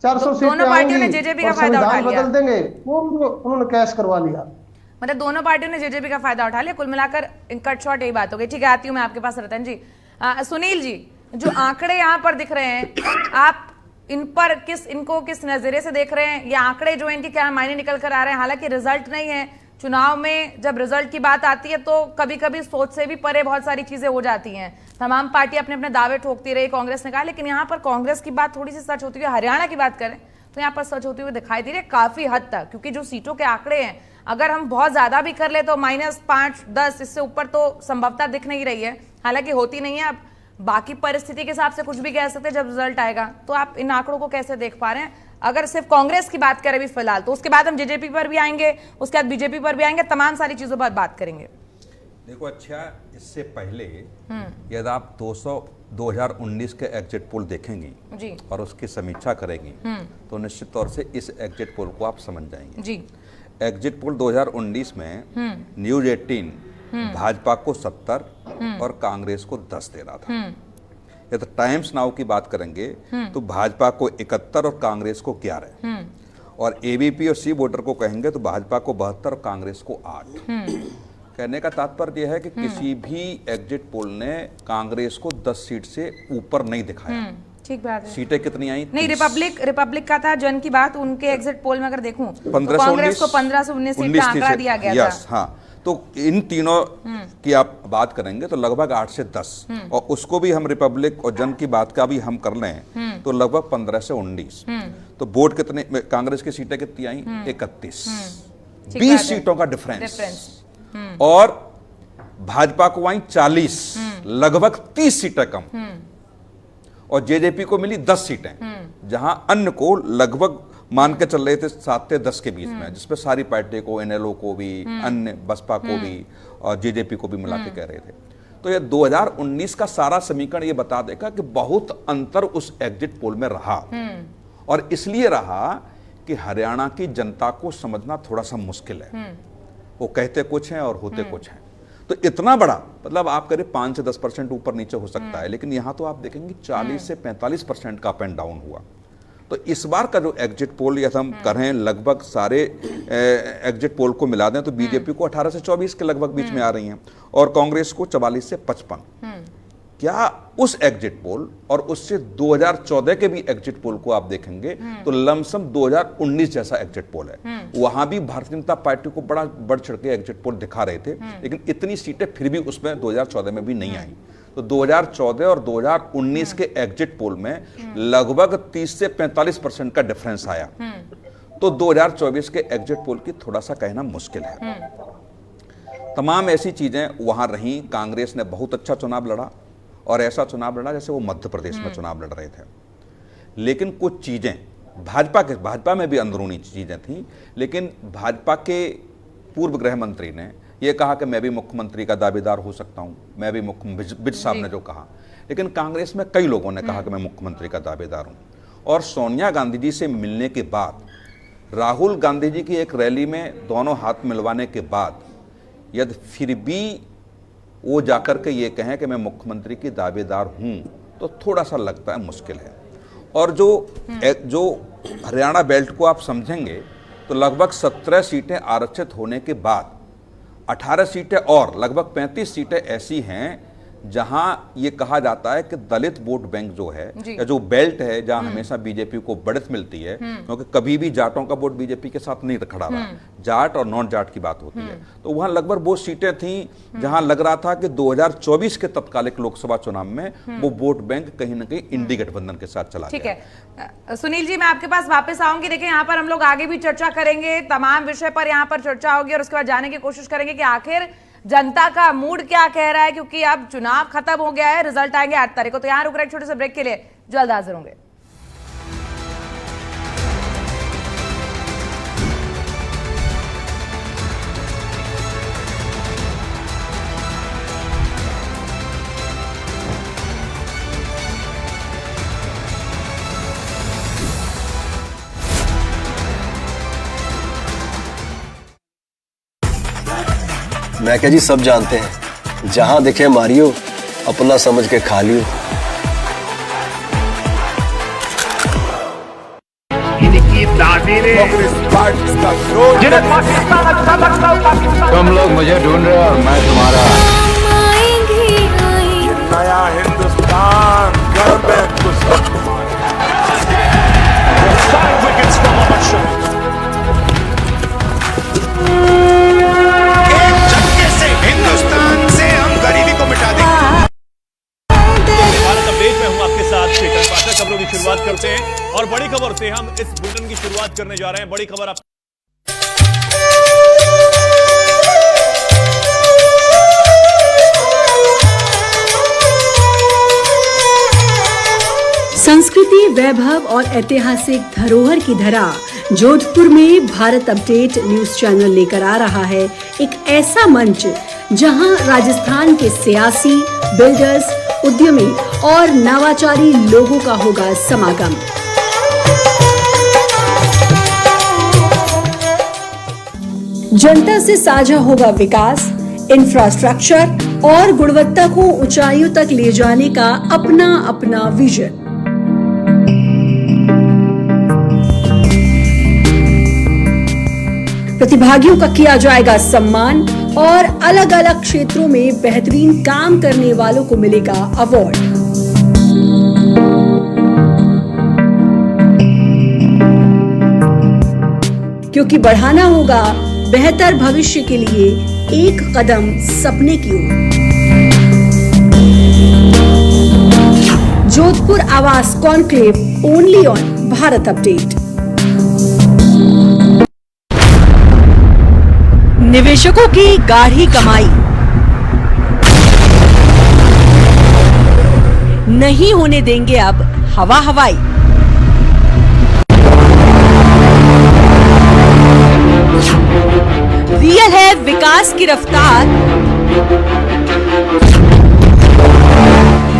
D: 400
A: दोनों पार्टियों ने जेजेपी का फायदा उठा लिया,
D: बदल देंगे वो उन्होंने कैश करवा लिया।
A: मतलब दोनों पार्टियों ने जेजेपी का फायदा उठा लिया। कुल मिलाकर कट शॉर्ट यही बात हो गई। ठीक है, आती हूँ मैं आपके पास रतन जी। सुनील जी, जो आंकड़े यहाँ पर दिख रहे हैं, आप इन पर इनको किस नजरिए से देख रहे हैं? ये आंकड़े जो है इनके क्या मायने निकल कर आ रहे हैं? हालांकि रिजल्ट नहीं है, चुनाव में जब रिजल्ट की बात आती है तो कभी कभी सोच से भी परे बहुत सारी चीजें हो जाती हैं। तमाम पार्टी अपने अपने दावे ठोकती रही, कांग्रेस ने कहा, लेकिन यहाँ पर कांग्रेस की बात थोड़ी सी सच होती है। हरियाणा की बात करें तो यहाँ पर सच होती हुई दिखाई दे रही है काफी हद तक, क्योंकि जो सीटों के आंकड़े हैं अगर हम बहुत ज्यादा भी कर ले तो -5, 10 इससे ऊपर तो संभवता दिख नहीं रही है। हालांकि होती नहीं है, अब बाकी परिस्थिति के हिसाब से कुछ भी कह सकते हैं जब रिजल्ट आएगा। तो आप इन आंकड़ों को कैसे देख पा रहे हैं? अगर सिर्फ कांग्रेस की बात करें भी फिलहाल, तो उसके बाद हम जेजेपी पर भी आएंगे, उसके बाद बीजेपी पर भी आएंगे, तमाम सारी चीजों पर बात करेंगे।
E: देखो, अच्छा, इससे पहले यदि आप 2019 के एग्जिट पोल देखेंगी
A: जी,
E: और उसकी समीक्षा करेंगी तो निश्चित तौर से इस एग्जिट पोल को आप समझ जाएंगे जी। एग्जिट पोल 2019 में न्यूज 18 भाजपा को 70 और कांग्रेस को 10 दे रहा था। यदि टाइम्स नाउ की बात करेंगे तो भाजपा को 71 और कांग्रेस को 11। और एबीपी और सी वोटर को कहेंगे तो भाजपा को 72 और कांग्रेस को 8। कहने का तात्पर्य यह है कि किसी भी एग्जिट पोल ने कांग्रेस को 10 सीट से ऊपर नहीं दिखाया।
A: ठीक बात है।
E: सीटें कितनी आई?
A: नहीं, रिपब्लिक का था जन की बात, उनके एग्जिट पोल में अगर देखूं तो
E: 15 से
A: कांग्रेस को 15 से 19 सीट का आंकड़ा दिया गया था।
E: हाँ, तो इन तीनों की आप बात करेंगे तो लगभग 8 से 10, और उसको भी हम रिपब्लिक और जन की बात का भी हम कर लें तो लगभग 15 से 19। तो वोट कितने, कांग्रेस की सीटें कितनी आई? 31। 20 सीटों का डिफरेंस। और भाजपा को आई 40, लगभग 30 सीटें कम। और जेजेपी को मिली 10 सीटें, जहां अन्य को लगभग मान के चल रहे थे 7 से 10 के बीच में, जिसपे सारी पार्टी को, एनएलओ को भी, अन्य बसपा को भी और जेजेपी को भी मिला के कह रहे थे। तो ये 2019 का सारा समीकरण ये बता देगा कि बहुत अंतर उस एग्जिट पोल में रहा, और इसलिए रहा कि हरियाणा की जनता को समझना थोड़ा सा मुश्किल है। वो कहते कुछ हैं और होते कुछ हैं। तो इतना बड़ा, मतलब आप करें 5 से 10% ऊपर नीचे हो सकता है, लेकिन यहां तो आप देखेंगे 40 से 45% का अप एंड डाउन हुआ। तो इस बार का जो एग्जिट पोल यदि हम करें, लगभग सारे एग्जिट पोल को मिला दें तो बीजेपी को 18 से 24 के लगभग बीच में आ रही हैं, और कांग्रेस को 44 से 55। क्या उस एग्जिट पोल और उससे 2014 के भी एग्जिट पोल को आप देखेंगे तो लमसम 2019 जैसा एग्जिट पोल है। वहां भी भारतीय जनता पार्टी को बड़ा बढ़ चढ़ के एग्जिट पोल दिखा रहे थे, लेकिन इतनी सीटें फिर भी उसमें 2014 में भी नहीं आई। तो 2014 और 2019 के एग्जिट पोल में लगभग 30 से 45% का डिफरेंस आया। तो 2024 के एग्जिट पोल की थोड़ा सा कहना मुश्किल है। तमाम ऐसी चीजें वहां रही। कांग्रेस ने बहुत अच्छा चुनाव लड़ा, और ऐसा चुनाव लड़ा जैसे वो मध्य प्रदेश में चुनाव लड़ रहे थे। लेकिन कुछ चीजें भाजपा में भी अंदरूनी चीजें थी, लेकिन भाजपा के पूर्व गृह मंत्री ने ये कहा कि मैं भी मुख्यमंत्री का दावेदार हो सकता हूं, मैं भी विज साहब ने जो कहा। लेकिन कांग्रेस में कई लोगों ने कहा कि मैं मुख्यमंत्री का दावेदार हूं। और सोनिया गांधी जी से मिलने के बाद, राहुल गांधी जी की एक रैली में दोनों हाथ मिलवाने के बाद, यदि फिर भी वो जाकर के ये कहें कि मैं मुख्यमंत्री की दावेदार हूं, तो थोड़ा सा लगता है मुश्किल है। और जो हरियाणा बेल्ट को आप समझेंगे तो लगभग 17 सीटें आरक्षित होने के बाद 18 सीटें और लगभग 35 सीटें ऐसी हैं जहां ये कहा जाता है कि दलित वोट बैंक जो है, या जो बेल्ट है, जहां हमेशा बीजेपी को बढ़त मिलती है, क्योंकि कभी भी जाटों का वोट बीजेपी के साथ नहीं खड़ा रहा, जाट और नॉन जाट की बात होती है। तो वहां लगभग वो सीटें थी जहां लग रहा था कि 2024 के तत्कालिक लोकसभा चुनाव में वो वोट बैंक कहीं ना कहीं इंडी गठबंधन के साथ चला
A: ठीक है। सुनील जी, मैं आपके पास वापस आऊंगी। देखिए, यहाँ पर हम लोग आगे भी चर्चा करेंगे, तमाम विषय पर यहाँ पर चर्चा होगी, और उसके बाद जाने की कोशिश करेंगे कि आखिर जनता का मूड क्या कह रहा है, क्योंकि अब चुनाव खत्म हो गया है, रिजल्ट आएंगे 8 तारीख को। तो यहाँ रुक रहे छोटे से ब्रेक के लिए, जल्द हाजिर होंगे।
F: मैं क्या जी, सब जानते हैं, जहां दिखे मारियो, अपना समझ के खा लियो।
G: तुम लोग मुझे ढूंढ रहे हो और मैं तुम्हारा।
H: नया हिंदुस्तान घर में कुछ
I: हिंदुस्तान से हम गरीबी को मिटा देंगे। भारत अपडेट में हूं आपके साथ शेखर पाठक। खबरों की शुरुआत करते हैं, और बड़ी खबर से हम इस बुलेटिन की शुरुआत करने जा रहे हैं। बड़ी खबर आप
J: संस्कृति, वैभव और ऐतिहासिक धरोहर की धरा जोधपुर में भारत अपडेट न्यूज चैनल लेकर आ रहा है एक ऐसा मंच जहां राजस्थान के सियासी, बिल्डर्स, उद्यमी और नवाचारी लोगों का होगा समागम। जनता से साझा होगा विकास, इंफ्रास्ट्रक्चर और गुणवत्ता को ऊंचाइयों तक ले जाने का अपना अपना विजन। प्रतिभागियों का किया जाएगा सम्मान और अलग अलग क्षेत्रों में बेहतरीन काम करने वालों को मिलेगा अवार्ड। क्योंकि बढ़ाना होगा बेहतर भविष्य के लिए एक कदम सपने की ओर। जोधपुर आवास conclave only on Bharat update. निवेशकों की गाढ़ी कमाई, नहीं होने देंगे अब हवा हवाई। रियल है विकास की रफ्तार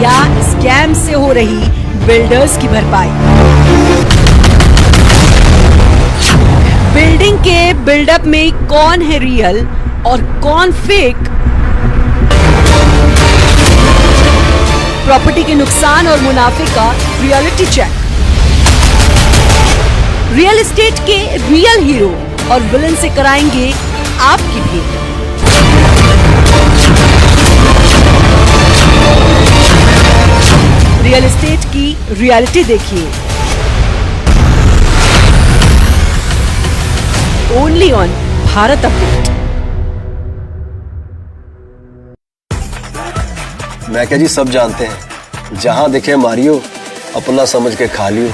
J: या स्कैम से हो रही बिल्डर्स की भरपाई। बिल्डिंग के बिल्डअप में कौन है रियल और कौन फेक? प्रॉपर्टी के नुकसान और मुनाफे का रियलिटी चेक। रियल एस्टेट के रियल हीरो और विलन से कराएंगे आपकी भी। रियल एस्टेट की रियलिटी देखिए ओनली ऑन भारत अपडेट।
F: मैं क्या जी, सब जानते हैं जहां दिखे मारियो, अपना समझ के खा लियो।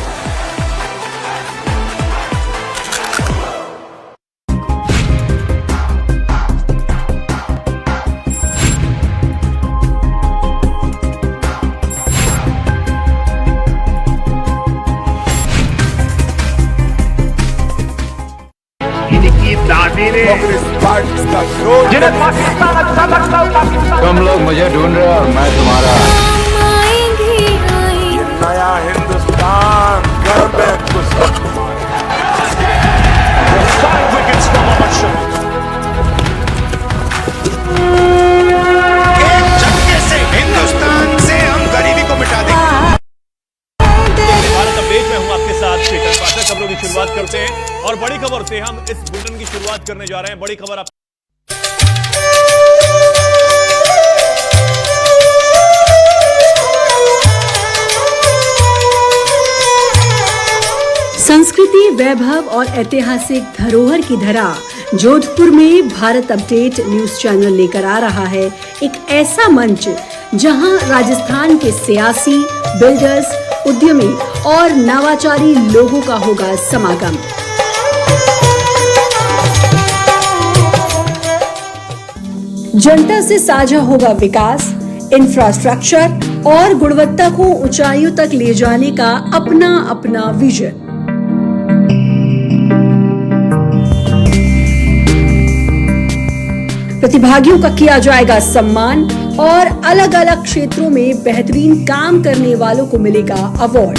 G: तुम लोग मुझे ढूंढ रहे हो और मैं तुम्हारा।
H: ये नया हिंदुस्तान घर में घुस
I: एक झटके से हिंदुस्तान से हम गरीबी को मिटा देंगे। भारत अपडेट में हूं आपके साथ चेतन पाठक। खबरों की शुरुआत करते हैं और बड़ी खबर से हम इस बुलेटिन की शुरुआत करने जा रहे हैं। बड़ी खबर आप
J: संस्कृति, वैभव और ऐतिहासिक धरोहर की धरा जोधपुर में भारत अपडेट न्यूज चैनल लेकर आ रहा है एक ऐसा मंच जहां राजस्थान के सियासी, बिल्डर्स, उद्यमी और नवाचारी लोगों का होगा समागम। जनता से साझा होगा विकास, इंफ्रास्ट्रक्चर और गुणवत्ता को ऊंचाइयों तक ले जाने का अपना अपना विजन। प्रतिभागियों का किया जाएगा सम्मान और अलग अलग क्षेत्रों में बेहतरीन काम करने वालों को मिलेगा अवार्ड।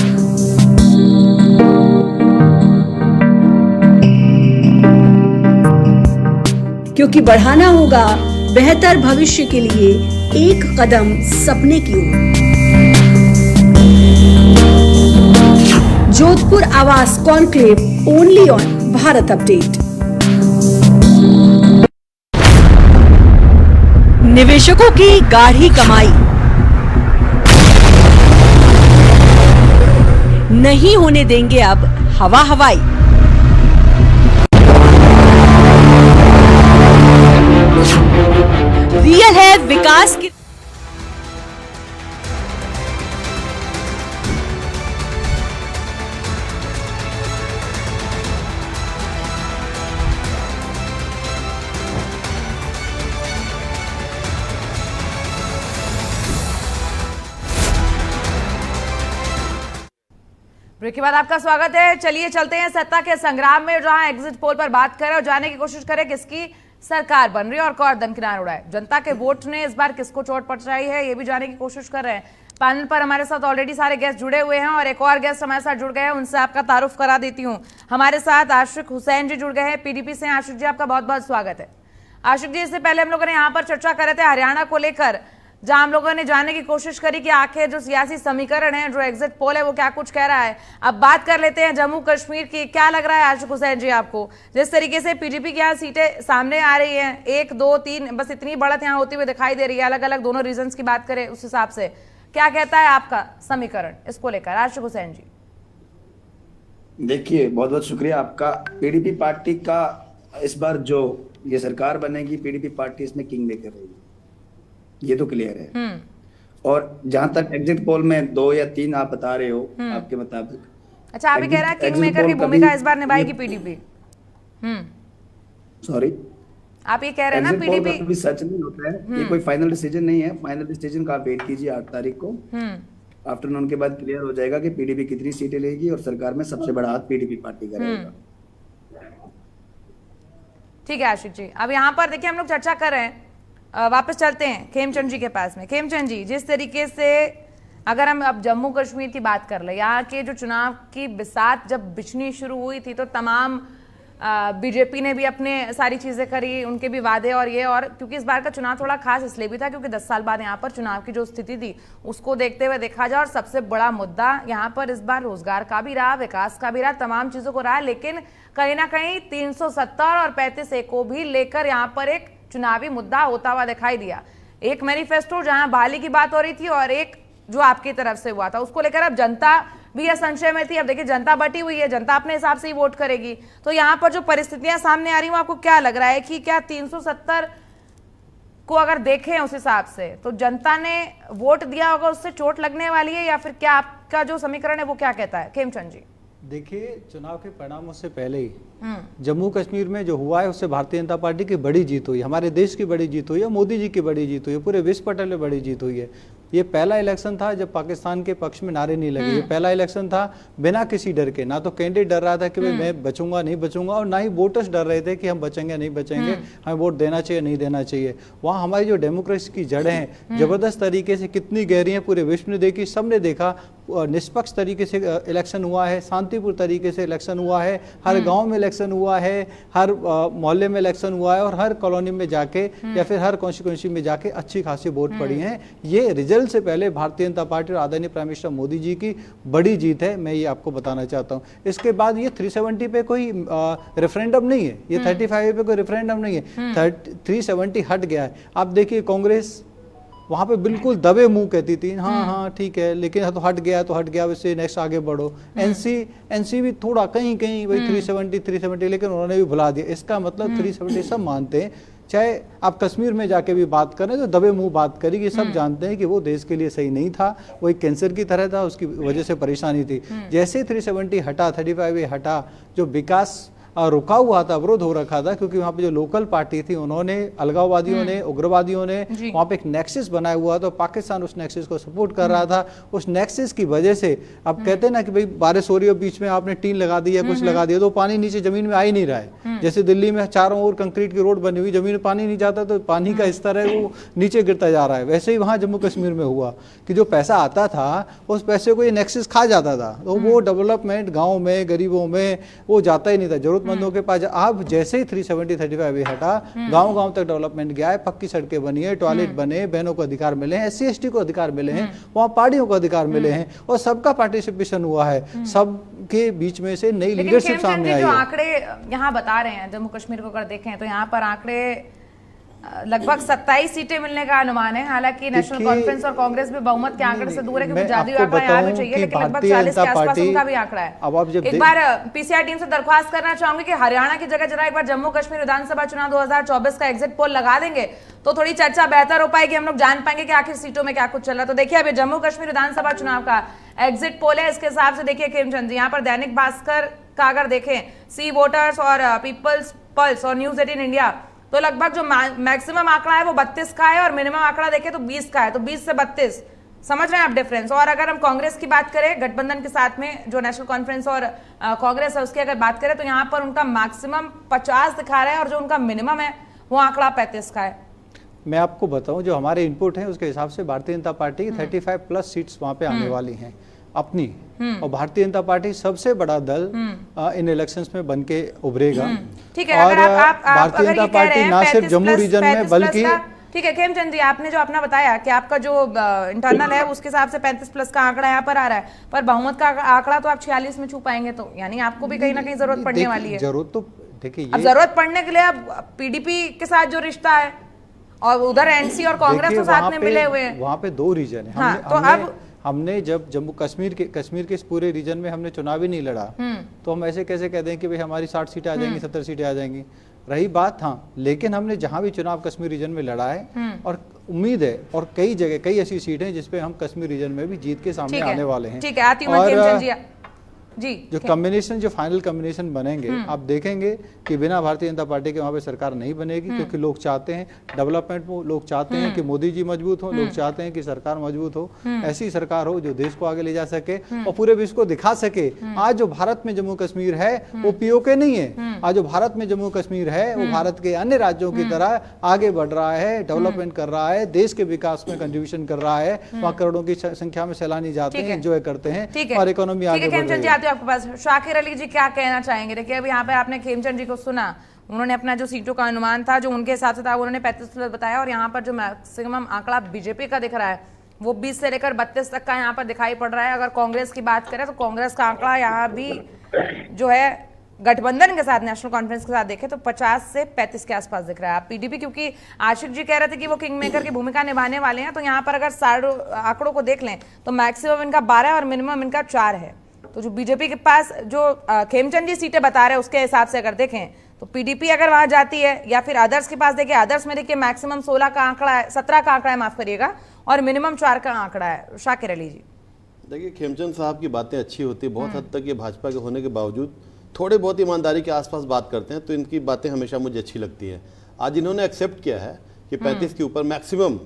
J: क्योंकि बढ़ाना होगा बेहतर भविष्य के लिए एक कदम सपने की ओर। जोधपुर आवास conclave only on Bharat update. निवेशकों की गाढ़ी कमाई, नहीं होने देंगे अब हवा हवाई। रियल है विकास की
A: ब्रेक के बाद आपका स्वागत है। चलिए चलते हैं सत्ता के संग्राम में, जहां एग्जिट पोल पर बात करें और जानने की कोशिश करें किसकी सरकार बन रही है और कौन दमकिनार उड़ाए। जनता के वोट ने इस बार किसको चोट पहुंचाई है, ये भी जानने की कोशिश कर रहे हैं। पैनल पर हमारे साथ ऑलरेडी सारे गेस्ट जुड़े हुए हैं और एक और गेस्ट हमारे साथ जुड़ गए हैं, उनसे आपका तारुफ करा देती हूँ। हमारे साथ आशिक हुसैन जी जुड़ गए हैं, पीडीपी से। आशिक जी, आपका बहुत बहुत स्वागत है। आशिक जी, इससे पहले हम लोगों ने यहाँ पर चर्चा कर रहे थे हरियाणा को लेकर जहां हम लोगों ने जानने की कोशिश करी कि आखिर जो सियासी समीकरण है, जो एग्जिट पोल है, वो क्या कुछ कह रहा है। अब बात कर लेते हैं जम्मू कश्मीर की। क्या लग रहा है आशिक हुसैन जी आपको, जिस तरीके से पीडीपी की यहाँ सीटें सामने आ रही हैं, 1 2 3 बस इतनी बढ़त यहाँ होती हुई दिखाई दे रही है, अलग अलग दोनों रीजन्स की बात करें उस हिसाब से, क्या कहता है आपका समीकरण इसको लेकर आशिक हुसैन जी?
K: देखिए, बहुत बहुत शुक्रिया आपका। पीडीपी पार्टी का इस बार जो ये सरकार बनेगी, पीडीपी पार्टी इसमें किंग मेकर रहेगी, ये तो क्लियर है। और जहां तक एग्जिट पोल में 2 या 3 आप बता रहे हो, आपके मुताबिक,
A: अच्छा आप ही कह रहे हैं किंग मेकर की भूमिका इस बार निभाएगी पीडीपी?
K: सॉरी,
A: आप ये कह रहे हैं ना पीडीपी?
K: कभी सच नहीं होता है, ये कोई फाइनल डिसीजन नहीं है। फाइनल डिसीजन का आप वेट कीजिए 8 तारीख को। आफ्टरनून के बाद क्लियर हो जाएगा कि पीडीपी कितनी सीटें लेगी और सरकार में सबसे बड़ा हाथ पीडीपी पार्टी का रहेगा।
A: ठीक है आशिक जी, अब यहाँ पर देखिए हम लोग चर्चा कर रहे हैं, वापस चलते हैं खेमचंद जी के पास में। खेमचंद जी, जिस तरीके से अगर हम अब जम्मू कश्मीर की बात कर ले, यहाँ के जो चुनाव की बिसात जब बिछनी शुरू हुई थी तो तमाम बीजेपी ने भी अपने सारी चीज़ें करी, उनके भी वादे और ये, और क्योंकि इस बार का चुनाव थोड़ा खास इसलिए भी था क्योंकि 10 साल बाद यहाँ पर चुनाव की जो स्थिति थी उसको देखते हुए देखा जाए, और सबसे बड़ा मुद्दा यहाँ पर इस बार रोजगार का भी रहा, विकास का भी रहा, तमाम चीज़ों को रहा, लेकिन कहीं ना कहीं 370 और 35A को भी लेकर यहाँ पर एक चुनावी मुद्दा होता हुआ दिखाई दिया। एक मैनिफेस्टो जहाँ बहाली की बात हो रही थी और एक जो आपकी तरफ से हुआ था, उसको लेकर अब जनता भी यह संशय में थी। अब देखिए जनता बटी हुई है, जनता अपने हिसाब से ही वोट करेगी। तो यहाँ पर जो परिस्थितियां सामने आ रही हैं, आपको क्या लग रहा है कि क्या 370 को अगर देखें उस हिसाब से तो जनता ने वोट दिया होगा, उससे चोट लगने वाली है, या फिर क्या आपका जो समीकरण है वो क्या कहता है? खेमचंद जी,
B: देखिए, चुनाव के परिणामों से पहले ही जम्मू कश्मीर में जो हुआ है उससे भारतीय जनता पार्टी की बड़ी जीत हुई, हमारे देश की बड़ी जीत हुई है, मोदी जी की बड़ी जीत हुई है, पूरे विश्व पटल में बड़ी जीत हुई है। ये पहला इलेक्शन था जब पाकिस्तान के पक्ष में नारे नहीं लगे। ये पहला इलेक्शन था बिना किसी डर के, ना तो कैंडिडेट डर रहा था कि भाई मैं बचूंगा नहीं बचूंगा, और ना ही वोटर्स डर रहे थे कि हम बचेंगे नहीं बचेंगे, हमें वोट देना चाहिए नहीं देना चाहिए। वहाँ हमारी जो डेमोक्रेसी की जड़ें हैं जबरदस्त तरीके से कितनी गहरी हैं, पूरे विश्व ने देखी, सबने देखा। निष्पक्ष तरीके से इलेक्शन हुआ है, शांतिपूर्ण तरीके से इलेक्शन हुआ है, हर गांव में इलेक्शन हुआ है, हर मोहल्ले में इलेक्शन हुआ है, और हर कॉलोनी में जाके या फिर हर कॉन्स्टिट्यूंसी में जाके अच्छी खासी वोट पड़ी हैं। ये रिजल्ट से पहले भारतीय जनता पार्टी और आदरणीय प्राइम मिनिस्टर मोदी जी की बड़ी जीत है, मैं ये आपको बताना चाहता हूँ। इसके बाद ये 370 पे कोई रेफरेंडम नहीं है, ये 35 पे कोई रेफरेंडम नहीं है, 370 हट गया है। आप देखिए कांग्रेस वहाँ पे बिल्कुल दबे मुंह कहती थी हाँ हाँ ठीक है, लेकिन तो हट गया तो हट गया, वैसे नेक्स्ट आगे बढ़ो। एनसी भी थोड़ा कहीं कहीं वही 370, लेकिन उन्होंने भी भुला दिया। इसका मतलब 370 सब मानते हैं, चाहे आप कश्मीर में जाके भी बात करें तो दबे मुंह बात करेगी, सब जानते हैं कि वो देश के लिए सही नहीं था, वो एक कैंसर की तरह था, उसकी वजह से परेशानी थी। जैसे 370 हटा, 35 हटा, जो विकास रुका हुआ था, अवरोध हो रखा था, क्योंकि वहाँ पे जो लोकल पार्टी थी उन्होंने, अलगाववादियों ने, उग्रवादियों ने वहाँ पे एक नेक्सस बनाया हुआ था, पाकिस्तान उस नेक्सस को सपोर्ट कर रहा था। उस नेक्सस की वजह से अब कहते हैं ना कि भाई बारिश हो रही है, बीच में आपने टीन लगा दी या कुछ लगा दिया तो पानी नीचे जमीन में आ ही नहीं रहा है। जैसे दिल्ली में चारों ओर कंक्रीट की रोड बनी हुई, जमीन में पानी नहीं जाता तो पानी का स्तर है वो नीचे गिरता जा रहा है। वैसे ही वहाँ जम्मू कश्मीर में हुआ कि जो पैसा आता था उस पैसे को ये नेक्सस खा जाता था, तो वो डेवलपमेंट गाँव में, गरीबों में वो जाता ही नहीं था, जरूरतमंदों के पास। अब जैसे ही 370 35 हटा, गांव-गांव तक डेवलपमेंट गया है, पक्की सड़कें बनी है, टॉयलेट बने, बहनों को अधिकार मिले हैं, SC ST को अधिकार मिले हैं, वहाँ पहाड़ियों को अधिकार मिले हैं, और सबका पार्टिसिपेशन हुआ है, सबके बीच में से नई लीडरशिप सामने आई है।
A: जो आंकड़े यहाँ बता रहे हैं जम्मू कश्मीर को अगर देखें तो यहाँ पर आंकड़े लगभग 27 सीटें मिलने का अनुमान है। हालांकि नेशनल कॉन्फ्रेंस और कांग्रेस भी बहुमत के आंकड़े से दूर है, क्योंकि जादुई आंकड़ा यहाँ भी चाहिए, लेकिन लगभग 40 के आसपास उनका भी आंकड़ा है। एक बार पीसीआर टीम से दरख्वास्त करना चाहूंगी कि हरियाणा की जगह जरा एक बार जम्मू कश्मीर विधानसभा चुनाव 2024 का एग्जिट पोल लगा देंगे तो थोड़ी चर्चा बेहतर हो पाएगी, हम लोग जान पाएंगे कि आखिर सीटों में क्या कुछ चल रहा है। तो देखिए अभी जम्मू कश्मीर विधानसभा चुनाव का एग्जिट पोल है, इसके हिसाब से देखिए खेमचंद जी, यहाँ पर दैनिक भास्कर का अगर देखें, सी वोटर्स और पीपल्स पल्स और न्यूज 18 इंडिया, तो लगभग जो मैक्सिमम आंकड़ा है वो 32 का है और मिनिमम आंकड़ा देखें तो 20 का है, तो 20 से 32 समझ रहे हैं आप डिफरेंस। और अगर हम कांग्रेस की बात करें, गठबंधन के साथ में जो नेशनल कॉन्फ्रेंस और कांग्रेस है उसकी अगर बात करें तो यहाँ पर उनका मैक्सिमम 50 दिखा रहा है और जो उनका मिनिमम है वो आंकड़ा 35 का है।
B: मैं आपको बताऊं, जो हमारे इनपुट है उसके हिसाब से भारतीय जनता पार्टी की 35+ सीट्स वहां पे आने वाली हैं अपनी, और भारतीय जनता पार्टी सबसे बड़ा दल इन इलेक्शंस में बनके उभरेगा।
A: ठीक है,
B: और भारतीय जनता पार्टी ना सिर्फ जम्मू रीजन में बल्कि
A: ठीक है खेमचंद जी, आपने जो अपना बताया कि आपका जो इंटरनल है उसके हिसाब से 35+ का आंकड़ा यहाँ पर आ रहा है, पर बहुमत का आंकड़ा तो आप 46 में छू पाएंगे, तो यानी आपको भी कहीं ना कहीं जरूरत पड़ने वाली है।
B: जरूरत तो देखिए,
A: अब जरूरत पड़ने के लिए अब पीडीपी के साथ जो रिश्ता है और उधर एनसी और कांग्रेस तो साथ में मिले हुए हैं,
B: वहाँ पे 2 रीजन है।
A: हाँ, तो अब
B: हमने जब जम्मू कश्मीर के इस पूरे रीजन में हमने चुनाव ही नहीं लड़ा, तो हम ऐसे कैसे कह दें कि भाई हमारी 60 सीटें आ जाएंगी, 70 सीटें आ जाएंगी। रही बात, हाँ, लेकिन हमने जहां भी चुनाव कश्मीर रीजन में लड़ा है और उम्मीद है और कई जगह कई ऐसी सीटें हैं जिसपे हम कश्मीर रीजन में भी जीत के सामने आने वाले हैं।
A: ठीक है, आती हूं खेमचंद जी। जी,
B: जो कॉम्बिनेशन, जो फाइनल कॉम्बिनेशन बनेंगे, आप देखेंगे कि बिना भारतीय जनता पार्टी के वहां पे सरकार नहीं बनेगी, क्योंकि लोग चाहते हैं डेवलपमेंट को, लोग चाहते हैं कि मोदी जी मजबूत हो, लोग चाहते हैं कि सरकार मजबूत हो, ऐसी सरकार हो जो देश को आगे ले जा सके और पूरे विश्व को दिखा सके आज जो भारत में जम्मू कश्मीर है वो पीओके नहीं है। आज जो भारत में जम्मू कश्मीर है वो भारत के अन्य राज्यों की तरह आगे बढ़ रहा है, डेवलपमेंट कर रहा है, देश के विकास में कंट्रीब्यूशन कर रहा है। वहाँ करोड़ों की संख्या में सैलानी जाते हैं, एंजॉय करते हैं और इकोनॉमी आगे बढ़ रही है।
A: आपके पास शाकिर अली जी क्या कहना चाहेंगे? देखिए अब यहाँ पे आपने खेमचंद जी को सुना, उन्होंने अपना जो सीटों का अनुमान था जो उनके हिसाब से था उन्होंने 35+ बताया, और यहाँ पर जो मैक्सिमम आंकड़ा बीजेपी का दिख रहा है वो 20 से लेकर 32 तक का यहाँ पर दिखाई पड़ रहा है। अगर कांग्रेस की बात करें तो कांग्रेस का आंकड़ा यहाँ भी जो है गठबंधन के साथ, नेशनल कॉन्फ्रेंस के साथ देखें तो 50 से 35 के आसपास दिख रहा है। आप पीडीपी, क्योंकि आशिक जी कह रहे थे कि वो किंग मेकर की भूमिका निभाने वाले हैं, तो यहाँ पर अगर सारे आंकड़ों को देख लें तो मैक्सिमम इनका 12 और मिनिमम इनका 4 है। तो जो बीजेपी के पास जो खेमचंद जी सीटें बता रहे हैं उसके हिसाब से अगर देखें तो पीडीपी अगर वहां जाती है, या फिर अदर्स के पास देखिए, अदर्स में देखिए मैक्सिमम 16 का आंकड़ा है, 17 का आंकड़ा है, माफ करिएगा, और मिनिमम 4 का आंकड़ा है। शाकिर अली जी,
C: देखिए खेमचंद साहब की बातें अच्छी होती है, बहुत हद तक ये भाजपा के होने के बावजूद थोड़े बहुत ईमानदारी के आसपास बात करते हैं, तो इनकी बातें हमेशा मुझे अच्छी लगती है। आज इन्होंने एक्सेप्ट किया है कि 35 के ऊपर मैक्सिमम,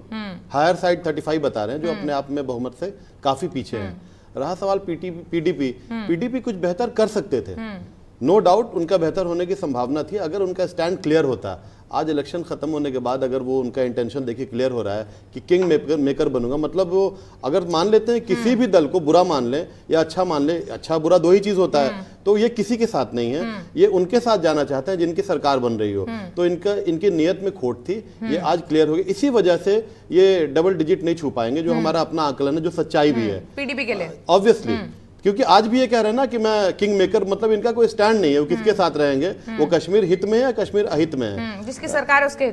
C: हायर साइड 35 बता रहे हैं, जो अपने आप में बहुमत से काफी पीछे है। रहा सवाल पीडीपी कुछ बेहतर कर सकते थे, नो डाउट उनका बेहतर होने की संभावना थी अगर उनका स्टैंड क्लियर होता। आज इलेक्शन खत्म होने के बाद अगर वो उनका इंटेंशन देखिए क्लियर हो रहा है कि किंग मेकर बनूंगा, मतलब वो अगर मान लेते हैं किसी भी दल को बुरा मान ले या अच्छा मान ले, अच्छा बुरा 2 ही चीज होता है, तो ये किसी के साथ नहीं है, ये उनके साथ जाना चाहते हैं जिनकी सरकार बन रही हो। तो इनकी नियत में खोट थी, ये आज क्लियर हो गई। इसी वजह से ये डबल डिजिट नहीं छू पाएंगे, जो हमारा अपना आकलन है, जो सच्चाई भी है
A: पीडीपी के लिए
C: ऑब्वियसली, क्योंकि आज भी ये कह रहे हैं ना कि मैं किंग मेकर, मतलब इनका कोई स्टैंड नहीं है, वो किसके साथ रहेंगे, वो कश्मीर हित में है या कश्मीर अहित में है,
A: जिसकी सरकार उसके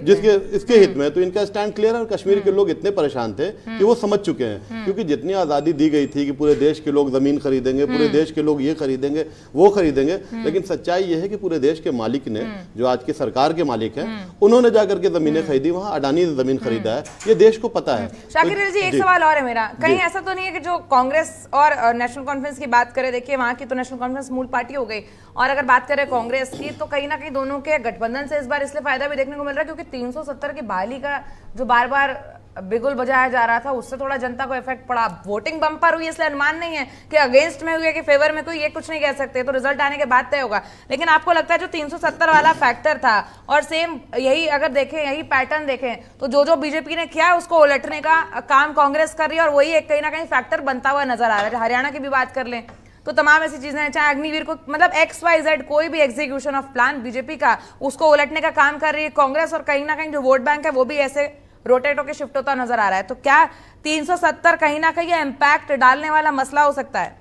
C: इसके हित में है, तो इनका स्टैंड क्लियर है। और कश्मीर के लोग इतने परेशान थे कि वो समझ चुके हैं, क्योंकि जितनी आजादी दी गई थी कि पूरे देश के लोग जमीन खरीदेंगे, पूरे देश के लोग ये खरीदेंगे वो खरीदेंगे, लेकिन सच्चाई ये है कि पूरे देश के मालिक ने, जो आज की सरकार के मालिक हैं, उन्होंने जाकर के जमीनें खरीदी, वहां अडानी ने जमीन खरीदा है, ये देश को पता है।
A: शाकिर जी, एक सवाल और है मेरा, कहीं ऐसा तो नहीं है कि जो कांग्रेस और नेशनल कॉन्फ्रेंस की बात करें, देखिए वहां की तो नेशनल कॉन्फ्रेंस मूल पार्टी हो गई, और अगर बात करें कांग्रेस की तो कहीं ना कहीं दोनों के गठबंधन से इस बार इसलिए फायदा भी देखने को मिल रहा है क्योंकि 370 की बहाली का जो बार बार बिगुल बजाया जा रहा था उससे थोड़ा जनता को इफेक्ट पड़ा। वोटिंग बम्पर हुई, इसलिए अनुमान नहीं है कि अगेंस्ट में हुई है कि फेवर में, कोई ये कुछ नहीं कह सकते, तो रिजल्ट आने के बाद तय होगा। लेकिन आपको लगता है जो 370 वाला फैक्टर था, और सेम यही अगर देखें, यही पैटर्न देखें, तो जो बीजेपी ने किया उसको उलटने का काम कांग्रेस कर रही है, और वही एक कहीं ना कहीं फैक्टर बनता हुआ नजर आ रहा है। हरियाणा की भी बात कर लें तो तमाम ऐसी चीजें, चाहे अग्निवीर को, मतलब XYZ कोई भी एग्जीक्यूशन ऑफ प्लान बीजेपी का, उसको उलटने का काम कर रही है कांग्रेस, और कहीं ना कहीं जो वोट बैंक है वो भी ऐसे रोटेट होकर शिफ्ट होता नजर आ रहा है। तो क्या 370 कहीं ना कहीं इम्पैक्ट डालने वाला मसला हो सकता है?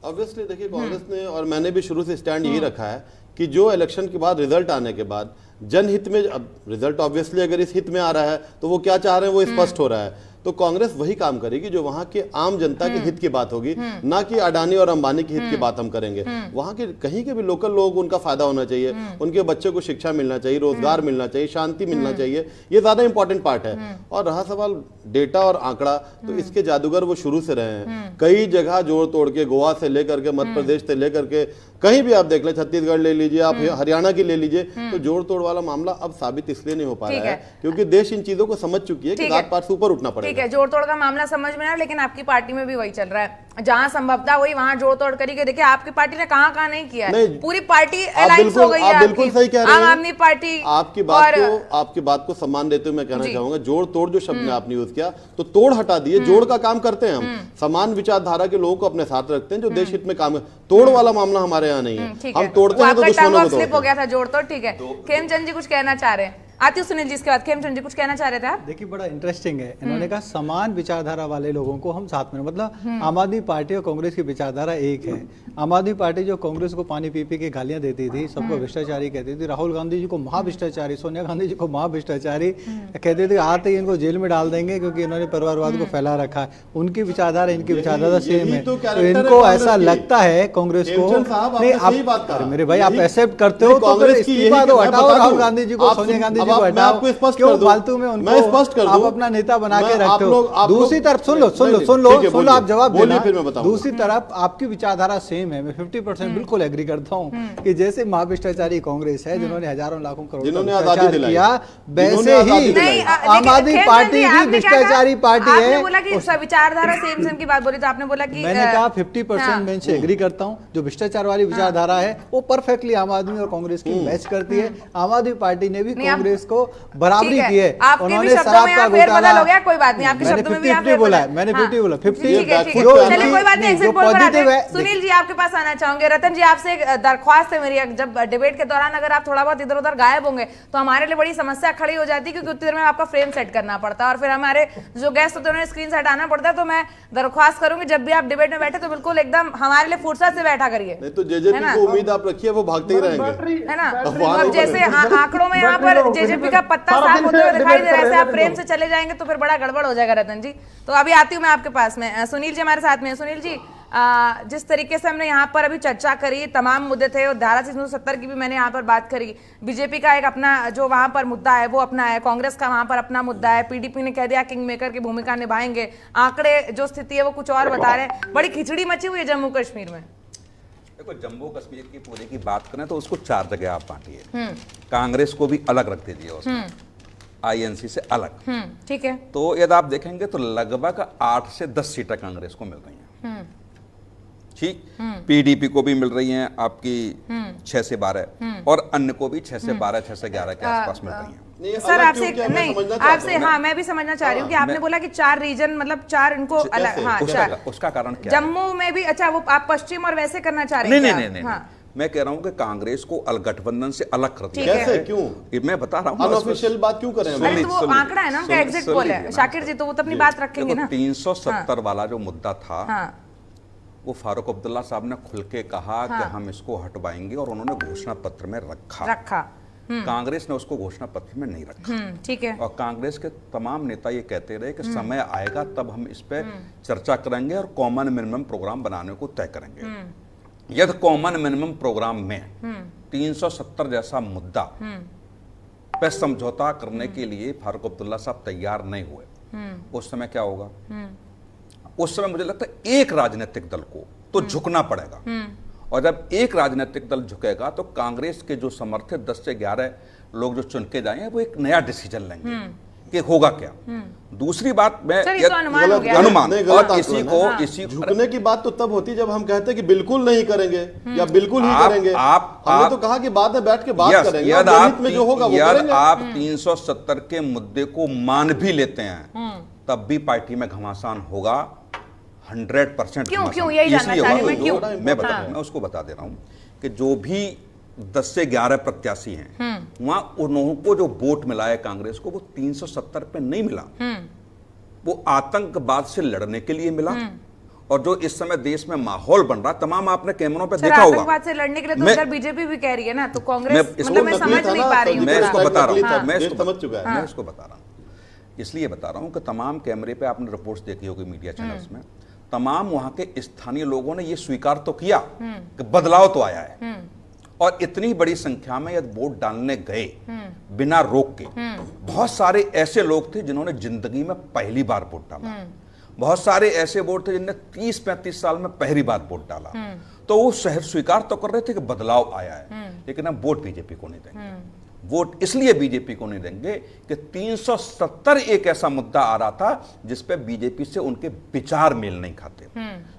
C: ऑब्वियसली देखिए, कांग्रेस ने और मैंने भी शुरू से स्टैंड यही रखा है कि जो इलेक्शन के बाद रिजल्ट आने के बाद जनहित में, अब रिजल्ट ऑब्वियसली अगर इस हित में आ रहा है तो वो क्या चाह रहे हैं वो स्पष्ट हो रहा है, तो कांग्रेस वही काम करेगी जो वहां के आम जनता के हित की बात होगी, ना कि अडानी और अंबानी के हित की बात हम करेंगे। वहां के कहीं के भी लोकल लोग, उनका फायदा होना चाहिए, उनके बच्चों को शिक्षा मिलना चाहिए, रोजगार मिलना चाहिए, शांति मिलना चाहिए, ये ज्यादा इंपॉर्टेंट पार्ट है। और रहा सवाल डेटा और आंकड़ा, तो इसके जादूगर वो शुरू से रहे हैं, कई जगह जोड़ तोड़ के, गोवा से लेकर के, मध्य प्रदेश से लेकर के, कहीं भी आप देख ले, छत्तीसगढ़ ले लीजिए, आप हरियाणा की ले लीजिए, तो जोड़ तोड़ वाला मामला अब साबित इसलिए नहीं हो पा रहा है क्योंकि देश इन चीजों को समझ चुकी है कि रात पार से ऊपर उठना पड़ेगा।
A: ठीक है, जोड़ तोड़ का मामला समझ में आया, लेकिन आपकी पार्टी में भी वही चल रहा है, जहां संभवतः वही वहां जोड़ तोड़ करी। देखिए आपकी पार्टी ने कहां नहीं किया है, पूरी पार्टी अलायंस हो गई है।
C: आप बिल्कुल सही कह रहे हैं,
A: आम आदमी पार्टी।
C: आपकी बात को सम्मान देते हुए मैं कहना चाहूंगा, जोड़ तोड़ जो शब्द आपने यूज किया, तो तोड़ हटा दिए, जोड़ का काम करते हैं हम, समान विचारधारा के लोगों को अपने साथ रखते हैं जो देश हित में काम है। तोड़ वाला मामला हमारे यहाँ नहीं है, हम तोड़ते हैं तो दुश्मनों को तोड़ते हैं।
A: हो गया था जोड़ तोड़, ठीक है। खेमचंद जी कुछ कहना चाह रहे हैं? आती हूँ सुनील जी इसके बाद। खेमचंद जी कुछ कहना चाह रहे थे आप?
B: देखिए बड़ा इंटरेस्टिंग है, इन्होंने कहा समान विचारधारा वाले लोगों को हम साथ में, मतलब आम आदमी पार्टी और कांग्रेस की विचारधारा एक है। आम आदमी पार्टी जो कांग्रेस को पानी पी पी के गालियां देती थी, सबको भ्रष्टाचारी कहती थी, राहुल गांधी जी को महाभ्रष्टाचारी, सोनिया गांधी जी को महाभ्रष्टाचारी कहते थे, आते ही इनको जेल में डाल देंगे क्योंकि इन्होंने परिवारवाद को फैला रखा है। उनकी विचारधारा इनकी विचारधारा सेम है, तो इनको ऐसा लगता है कांग्रेस को नहीं, आप मेरे भाई आप एक्सेप्ट करते हो तो इस्तीफा दो, हटाओ राहुल गांधी जी को, सोनिया गांधी जी को हटाओ, क्यों फालतू में उनको आप अपना नेता बना के रखते हो। दूसरी तरफ सुन लो आप जवाब देना। दूसरी तरफ आपकी विचारधारा सेम है, मैं 50% बिल्कुल एग्री करता हूँ कि जैसे महाभ्रष्टाचारी कांग्रेस है जिन्होंने हजारों लाखों करोड़ भ्रष्टाचार किया, वैसे ही आम आदमी पार्टी भी भ्रष्टाचारी पार्टी है।
A: बोला कि विचारधारा सेम की बात बोली तो आपने बोला कि
B: मैंने कहा 50% मैं इनसे एग्री करता हूँ। जो भ्रष्टाचार वाली विचारधारा है वो परफेक्टली आम आदमी और कांग्रेस की मैच करती है। आम आदमी पार्टी ने भी कांग्रेस को बराबरी की है, उन्होंने शराब का घोटाला,
A: कोई बात नहीं, आपके शब्दों में भी
B: 50 बोला है, मैंने 50 बोला, 50
A: चलिए कोई बात नहीं, एग्जिट पोल पर आते हैं। सुनील जी आपके पास आना चाहूंगे। रतन जी आपसे एक दरख्वास्त है मेरी, जब डिबेट के दौरान अगर आप थोड़ा बहुत इधर उधर गायब होंगे तो हमारे लिए बड़ी समस्या खड़ी हो जाती है, क्योंकि उतनी देर में आपका फ्रेम सेट करना पड़ता है और फिर हमारे जो गेस्ट होते हैं उन्हें स्क्रीन से हटाना पड़ता है। तो मैं दरख्वास्त करूंगी जब भी आप डिबेट में बैठे तो बिल्कुल एकदम हमारे लिए फुर्सत से बैठा करिए।
C: नहीं तो जेजेपी को उम्मीद आप रखिए वो भागते ही रहेंगे,
A: है ना। अब जैसे आंकड़ों में यहाँ पर जेजेपी का पत्ता साफ होते हुए दिखाई दे रहा है, आप फ्रेम से चले जाएंगे तो फिर बड़ा गड़बड़ हो जाएगा रतन जी। तो अभी आती हूँ मैं आपके पास में, सुनील जी हमारे साथ में। सुनील जी जिस तरीके से हमने यहाँ पर अभी चर्चा करी, तमाम मुद्दे थे और धारा 370 की भी मैंने यहाँ पर बात करी। बीजेपी का एक अपना जो वहां पर मुद्दा है वो अपना है, कांग्रेस का वहां पर अपना मुद्दा है, पीडीपी ने कह दिया किंग मेकर की भूमिका निभाएंगे, आंकड़े जो स्थिति है वो कुछ और बता रहे हैं। बड़ी खिचड़ी मची हुई है जम्मू कश्मीर में।
E: देखो जम्मू कश्मीर की पूरे की बात करें तो उसको 4 जगह आप बांटिए, कांग्रेस को भी अलग रख दीजिए उसमें, आईएनसी से अलग,
A: ठीक है।
E: तो यदि आप देखेंगे तो लगभग 8 से 10 सीटें कांग्रेस को मिल रही हैं, ठीक। पीडीपी को भी मिल रही हैं आपकी 6 से 12 और अन्य को भी 6 से 12 6 से 11 के आसपास मिल रही हैं।
A: सर आपसे नहीं, आपसे हाँ मैं भी समझना चाह रही हूँ कि आपने बोला कि 4 रीजन, मतलब 4 इनको अलग, हाँ
E: उसका कारण क्या
A: जम्मू में भी, अच्छा वो आप पश्चिम और वैसे करना चाह रहे हैं?
E: नहीं, मैं कह रहा हूं कि कांग्रेस को गठबंधन से अलग कर दिया
C: कैसे, क्यों?
E: मैं बता रहा हूं,
C: अनऑफिशियल बात क्यों करें?
A: अरे तो वो आंकड़ा है ना उनका, एग्जिट पोल है शाकिर जी, तो वो तो अपनी बात रखेंगे ना।
E: 370 वाला जो मुद्दा था वो फारूक अब्दुल्ला साहब ने खुल के कहा कि हम इसको हटवाएंगे और उन्होंने घोषणा पत्र में रखा। कांग्रेस ने उसको घोषणा पत्र में नहीं रखा,
A: ठीक है।
E: और कांग्रेस के तमाम नेता ये कहते रहे कि समय आएगा तब हम इस पे चर्चा करेंगे और कॉमन मिनिमम प्रोग्राम बनाने को तय करेंगे। यदि कॉमन मिनिमम प्रोग्राम में 370 जैसा मुद्दा पे समझौता करने के लिए फारूक अब्दुल्ला साहब तैयार नहीं हुए, उस समय क्या होगा? उस समय मुझे लगता है एक राजनीतिक दल को तो झुकना पड़ेगा, और जब एक राजनीतिक दल झुकेगा तो कांग्रेस के जो समर्थित 10 से 11 लोग जो चुन के जाएंगे वो एक नया डिसीजन लेंगे कि होगा क्या। दूसरी बात मैं अनुमान और इसी
C: झुकने की बात तो तब होती जब हम कहते हैं कि बिल्कुल नहीं करेंगे या बिल्कुल ही करेंगे। हमने तो कहा कि बाद में बैठ के बात करेंगे,
E: आप 370 के मुद्दे को मान भी लेते हैं तब भी पार्टी में घमासान होगा, 100%।
A: क्यों यही जानना चाह रही हूं, क्यों?
E: मैं उसको बता दे रहा हूं कि जो भी 10 से 11 प्रत्याशी हैं वहां उनको जो वोट मिला है कांग्रेस को वो 370 पे नहीं मिला, वो आतंकवाद से लड़ने के लिए मिला। और जो इस समय देश में माहौल बन रहा, तमाम आपने कैमरों पे देखा होगा,
A: आतंकवाद से लड़ने के लिए तो उधर बीजेपी भी कह रही है ना, तो कांग्रेस मतलब मैं समझ नहीं पा रही हूं।
E: मैं इसको बता रहा हूं, मैं इसको बता रहा हूं, इसलिए बता रहा हूं कि तमाम कैमरे पे आपने रिपोर्ट्स देखी होगी मीडिया चैनल्स में, तमाम वहां के स्थानीय लोगों ने यह स्वीकार तो किया कि बदलाव तो आया है, और इतनी बड़ी संख्या में यदि वोट डालने गए बिना रोक के, बहुत सारे ऐसे लोग थे जिन्होंने जिंदगी में पहली बार वोट डाला, बहुत सारे ऐसे वोट थे जिन्होंने 30-35 साल में पहली बार वोट डाला, तो वो शहर स्वीकार तो कर रहे थे कि बदलाव आया है, लेकिन हम वोट बीजेपी को नहीं देंगे। वोट इसलिए बीजेपी को नहीं देंगे कि 370 एक ऐसा मुद्दा आ रहा था जिस पे बीजेपी से उनके विचार मेल नहीं खाते।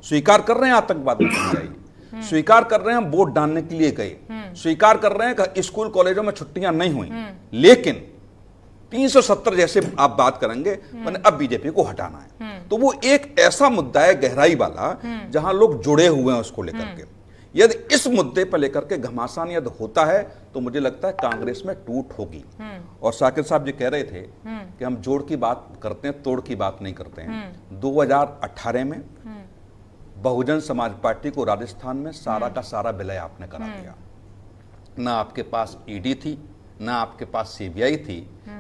E: स्वीकार कर रहे हैं आतंकवाद में जाइए, स्वीकार कर रहे हैं हम वोट डालने के लिए गए, स्वीकार कर रहे हैं कि स्कूल कॉलेजों में छुट्टियां नहीं हुई, लेकिन 370 जैसे आप बात करेंगे मैंने अब बीजेपी को हटाना है। तो वो एक ऐसा मुद्दा है गहराई वाला जहां लोग जुड़े हुए हैं उसको लेकर के। यदि इस मुद्दे पर लेकर के घमासान यदि होता है तो मुझे लगता है कांग्रेस में टूट होगी। और शाकिर साहब जी कह रहे थे कि हम जोड़ की बात करते हैं, तोड़ की बात नहीं करते हैं। 2018 में बहुजन समाज पार्टी को राजस्थान में सारा का सारा विलय आपने करा दिया। ना आपके पास ईडी थी, ना आपके पास सीबीआई थी,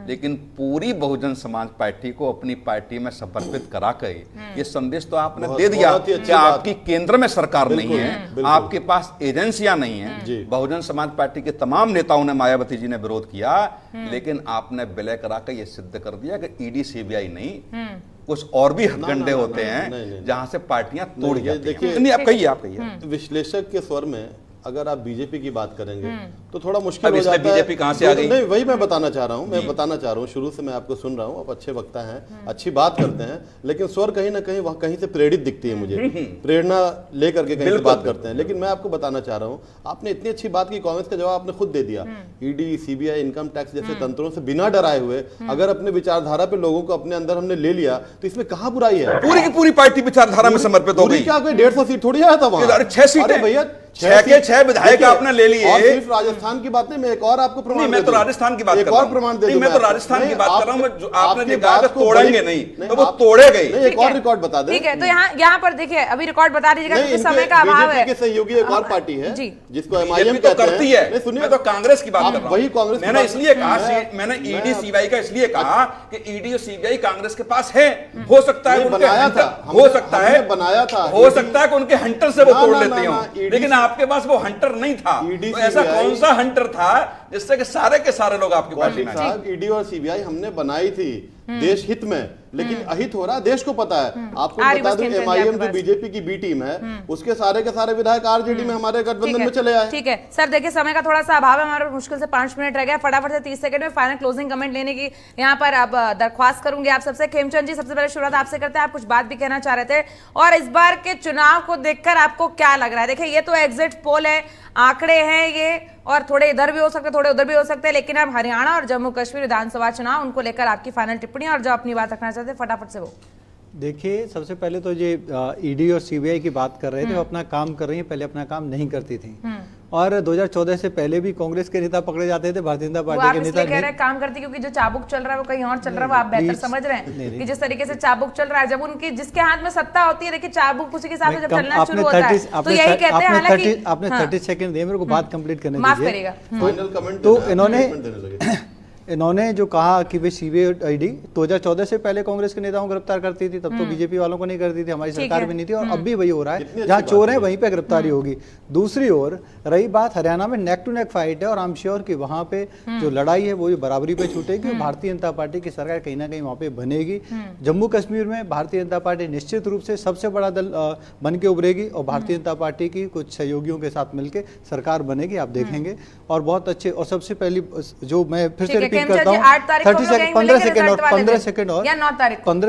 E: लेकिन पूरी बहुजन समाज पार्टी को अपनी पार्टी में समर्पित करा के ये संदेश तो आपने दे दिया कि आपकी केंद्र में सरकार नहीं है, आपके पास एजेंसियां नहीं है। बहुजन समाज पार्टी के तमाम नेताओं ने, मायावती जी ने विरोध किया, लेकिन आपने विलय करा के ये सिद्ध कर दिया कि ईडी सीबीआई नहीं, कुछ और भी हथकंडे होते हैं जहां से पार्टियां तोड़ जाती हैं। नहीं, आप कहिए।
C: विश्लेषक के स्वर में अगर आप बीजेपी की बात करेंगे तो थोड़ा मुश्किल हो जाता है।
E: बीजेपी कहां से आ गई?
C: नहीं, वही मैं बताना चाह रहा हूं, शुरू से मैं आपको सुन रहा हूं। आप अच्छे वक्ता हैं, अच्छी बात करते हैं, लेकिन स्वर कहीं ना कहीं वह कहीं से प्रेरित दिखती है मुझे, प्रेरणा लेकर के कहीं से बात करते हैं। लेकिन मैं आपको बताना चाह रहा हूं, आपने इतनी अच्छी बात की, कांग्रेस का जवाब आपने खुद दे दिया। ईडी, सीबीआई, इनकम टैक्स जैसे तंत्रों से बिना डराए हुए अगर अपने विचारधारा पे लोगों को अपने अंदर हमने ले लिया तो इसमें कहां बुराई है?
E: पूरी की पूरी पार्टी विचारधारा में समर्पित हो गई।
C: क्या कोई 150 सीट थोड़ी आया था वहां?
E: 6 सीटें
C: भैया,
E: 6 के 6 विधायक आपने ले लिए।
C: और सिर्फ राजस्थान की बात नहीं, मैं एक और आपको प्रमाण
E: नहीं, मैं तो राजस्थान की बात कर रहा हूं।
C: एक और प्रमाण दे दूं।
E: मैं तो राजस्थान की बात कर रहा हूं। आपने जो कहा कि तोड़ेंगे नहीं, तो वो तोड़े गए।
C: एक और रिकॉर्ड बता दें।
A: ठीक है, तो यहाँ पर देखिए, अभी रिकॉर्ड बता दीजिएगा क्योंकि समय का अभाव है।
C: सहयोगी एक और पार्टी है जिसको
E: बीजेपी तो करती है। मैं तो कांग्रेस की बात कर रहा हूं।
C: वही कांग्रेस
E: मैंने इसलिए कहा, मैंने ईडी सीबीआई का इसलिए कहा कि ईडी और सीबीआई कांग्रेस के पास है। हो सकता है
C: बनाया था,
E: हो सकता है
C: बनाया था,
E: हो सकता है कि उनके हंटर से वो तोड़ लेते हो, लेकिन आपके पास वो हंटर नहीं था। तो ऐसा कौन सा हंटर था जिससे कि सारे के सारे लोग आपकी पार्टी में आए?
C: ईडी और सीबीआई हमने बनाई थी देश हित में, लेकिन अहित हो रहा है, देश को पता है। आपको बता दूं, एमआईएम जो बीजेपी की बी टीम है, उसके सारे के सारे विधायक आरजेडी में, हमारे गठबंधन में चले आए।
A: ठीक है सर, देखिए समय का थोड़ा सा अभाव है, हमारे मुश्किल से 5 मिनट रह गया। फटाफट से 30 सेकंड में फाइनल क्लोजिंग कमेंट लेने की यहाँ पर अब दरख्वास्त करूंगी आप सबसे। खेमचंद जी, सबसे पहले शुरुआत आपसे करते हैं। आप कुछ बात भी कहना चाह रहे थे, और इस बार के चुनाव को देखकर आपको क्या लग रहा है? देखिए, ये तो एग्जिट पोल है, आंकड़े हैं ये, और थोड़े इधर भी हो सकते हैं, थोड़े उधर भी हो सकते हैं, लेकिन अब हरियाणा और जम्मू कश्मीर विधानसभा चुनाव, उनको लेकर आपकी फाइनल टिप्पणी और जो अपनी बात रखना चाहते हैं फटाफट से वो।
B: देखिए, सबसे पहले तो ये ईडी और सीबीआई की बात कर रहे थे, वो अपना काम कर रही है, पहले अपना काम नहीं करती थी। और 2014 से पहले भी कांग्रेस के नेता पकड़े जाते थे, भारतीय जनता पार्टी के नेता
A: कह रहे हैं काम करती, क्योंकि जो चाबुक चल रहा है वो कहीं और चल रहा है। वो आप बेहतर समझ रहे हैं कि जिस तरीके से चाबुक चल रहा है, जब उनकी जिसके हाथ में सत्ता होती है, देखिए चाबुक उसी के हिसाब से जब चलना शुरू होता है, तो यही कहते हैं। हालांकि
B: आपने 30 सेकंड दिए मेरे को, बात कंप्लीट करने
A: माफ करिएगा।
B: तो इन्होंने जो कहा कि भाई सीबीआई और ईडी 2014 से पहले कांग्रेस के नेताओं को गिरफ्तार करती थी, तब तो बीजेपी वालों को नहीं करती थी, हमारी सरकार भी नहीं थी, और अब भी वही हो रहा है, जहां चोर है वहीं पे गिरफ्तारी होगी। दूसरी ओर रही बात, हरियाणा में नेक टू नेक फाइट है, और आई एम श्योर कि वहां पे जो लड़ाई है वो बराबरी पे छूटेगी, भारतीय जनता पार्टी की सरकार कहीं ना कहीं वहां पे बनेगी। जम्मू कश्मीर में भारतीय जनता पार्टी निश्चित रूप से सबसे बड़ा दल बन के उभरेगी, और भारतीय जनता पार्टी की कुछ सहयोगियों के साथ मिलकर सरकार बनेगी, आप देखेंगे। और बहुत अच्छे, और सबसे पहली जो मैं फिर से रिपीट करता हूँ, 15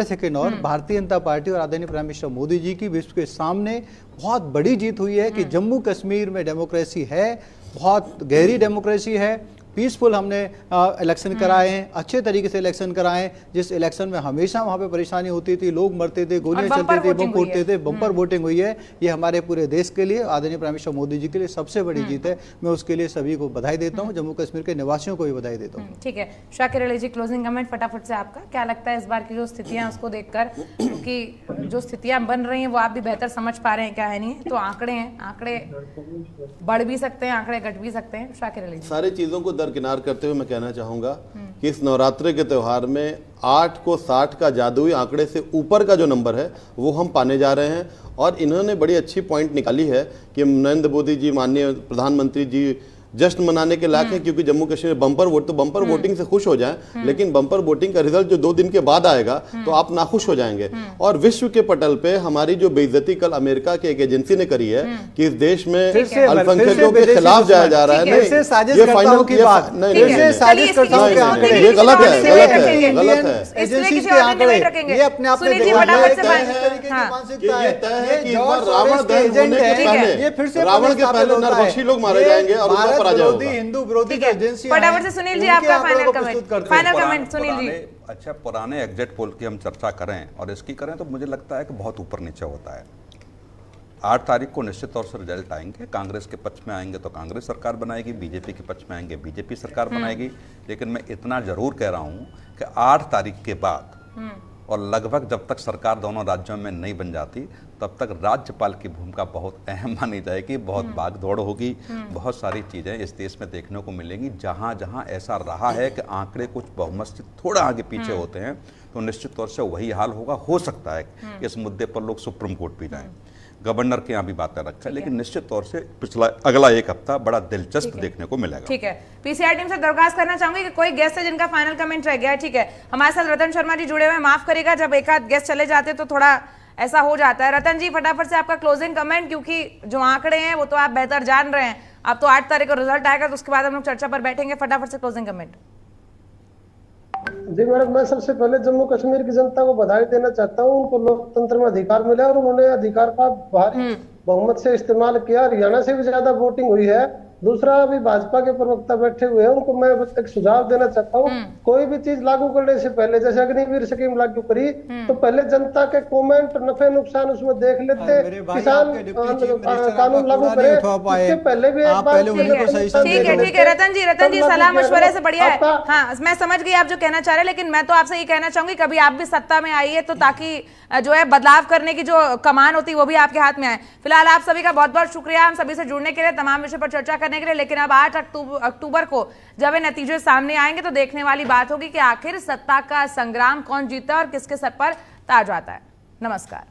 B: सेकेंड और भारतीय जनता पार्टी और आदरणीय प्राइम मिनिस्टर मोदी जी की विश्व के सामने बहुत बड़ी जीत हुई है कि जम्मू कश्मीर में डेमोक्रेसी है, बहुत गहरी डेमोक्रेसी है, पीसफुल हमने इलेक्शन कराए हैं, अच्छे तरीके से इलेक्शन कराए हैं। जिस इलेक्शन में हमेशा वहां पे परेशानी होती थी, लोग मरते थे, गोलियां चलती थी, बम फूटते थे, बम्पर वोटिंग हुई है। ये हमारे पूरे देश के लिए, आदरणीय प्राइम मिनिस्टर मोदी जी के लिए सबसे बड़ी जीत है। मैं उसके लिए सभी को बधाई देता हूँ, जम्मू कश्मीर के निवासियों को भी बधाई देता हूँ।
A: ठीक है, शाकिर अली जी, क्लोजिंग कमेंट फटाफट से आपका। क्या लगता है इस बार की जो स्थितियां उसको देखकर, क्योंकि जो स्थितियां बन रही हैं वो आप भी बेहतर समझ पा रहे हैं, क्या है नहीं है, तो आंकड़े हैं, आंकड़े बढ़ भी सकते हैं, आंकड़े घट भी सकते हैं। शाकिर अली जी,
C: सारी चीजों को दरकिनार करते हुए कहना चाहूंगा कि इस नवरात्रि के त्योहार में 8 को 60 का जादुई आंकड़े से ऊपर का जो नंबर है वो हम पाने जा रहे हैं। और इन्होंने बड़ी अच्छी पॉइंट निकाली है कि नरेंद्र मोदी जी, माननीय प्रधानमंत्री जी, जश्न मनाने के लायक है, क्योंकि जम्मू कश्मीर में बम्पर वोट, तो बम्पर वोटिंग से खुश हो जाएं, लेकिन बम्पर वोटिंग का रिजल्ट जो 2 दिन के बाद आएगा तो आप नाखुश हो जाएंगे। और विश्व के पटल पे हमारी जो बेइज्जती कल अमेरिका की एक एजेंसी ने करी है कि इस देश में अल्पसंख्यकों के खिलाफ जाया जा रहा है,
B: ये फाइनल की बात नहीं,
C: ये गलत है, गलत है, गलत है।
B: एजेंसी के आंकड़े ये अपने आप में रावण दहन होने के पहले, रावण के पहले नरभक्षी लोग मारे जाएंगे और हिंदू विरोधी एजेंसी।
A: फटाफट से सुनील जी आपका फाइनल कमेंट। सुनील जी,
E: अच्छा, पुराने एग्जिट पोल की हम चर्चा करें और इसकी करें तो मुझे लगता है कि बहुत ऊपर नीचे होता है। 8 तारीख को निश्चित तौर से रिजल्ट आएंगे। कांग्रेस के पक्ष में आएंगे तो कांग्रेस सरकार बनाएगी, बीजेपी के पक्ष में आएंगे बीजेपी सरकार बनाएगी। लेकिन मैं इतना जरूर कह रहा हूं कि 8 तारीख के बाद और लगभग जब तक सरकार दोनों राज्यों में नहीं बन जाती तब तक राज्यपाल की भूमिका बहुत अहम मानी जाएगी। बहुत भागदौड़ होगी, बहुत सारी चीजें इस देश में देखने को मिलेंगी। जहां जहां ऐसा रहा है कि आंकड़े कुछ बहुमत से थोड़ा आगे पीछे होते हैं तो निश्चित तौर से वही हाल होगा। हो सकता है इस मुद्दे पर लोग सुप्रीम कोर्ट भी जाएं, गवर्नर के यहाँ भी बातें रखें, लेकिन निश्चित तौर से अगला एक हफ्ता बड़ा दिलचस्प देखने को मिलेगा।
A: ठीक है, पीसीआर टीम से दरख्वास्त करना चाहूंगी कि कोई गेस्ट है जिनका फाइनल कमेंट रह गया है। ठीक है, हमारे साथ रतन शर्मा जी जुड़े हुए, माफ करिएगा जब एक आध गेस्ट चले जाते तो थोड़ा ऐसा हो जाता है। रतन जी फटाफट से आपका क्लोजिंग कमेंट, क्योंकि जो आंकड़े हैं वो तो आप बेहतर जान रहे हैं। अब तो 8 तारीख को रिजल्ट आएगा तो उसके बाद हम लोग चर्चा पर बैठेंगे। फटाफट से क्लोजिंग कमेंट।
D: जी मैडम, मैं सबसे पहले जम्मू कश्मीर की जनता को बधाई देना चाहता हूँ। उनको लोकतंत्र में अधिकार मिला और उन्होंने अधिकार का भारी बहुमत से इस्तेमाल किया। हरियाणा से भी ज्यादा वोटिंग हुई है। दूसरा, अभी भाजपा के प्रवक्ता बैठे हुए हैं, उनको मैं एक सुझाव देना चाहता हूँ। कोई भी चीज लागू करने से पहले, जैसे अग्निवीर स्कीम लागू करी तो पहले जनता के कमेंट, नफे नुकसान उसमें देख लेते। किसान कानून लागू करे उसके पहले भी एक बार।
A: ठीक है रतन जी सलाह मशवरे से बढ़िया है। हाँ, मैं समझ गई आप जो कहना चाह रहे हैं, लेकिन मैं तो आपसे ये कहना चाहूंगी कभी आप भी सत्ता में आइए तो ताकि जो है बदलाव करने की जो कमान होती है वो भी आपके हाथ में आए। फिलहाल आप सभी का बहुत बहुत शुक्रिया हम सभी से जुड़ने के लिए, तमाम विषय पर चर्चा करने के लिए। लेकिन अब 8 अक्टूबर को जब ये नतीजे सामने आएंगे तो देखने वाली बात होगी कि आखिर सत्ता का संग्राम कौन जीता और किसके सर पर ताज आता है। नमस्कार।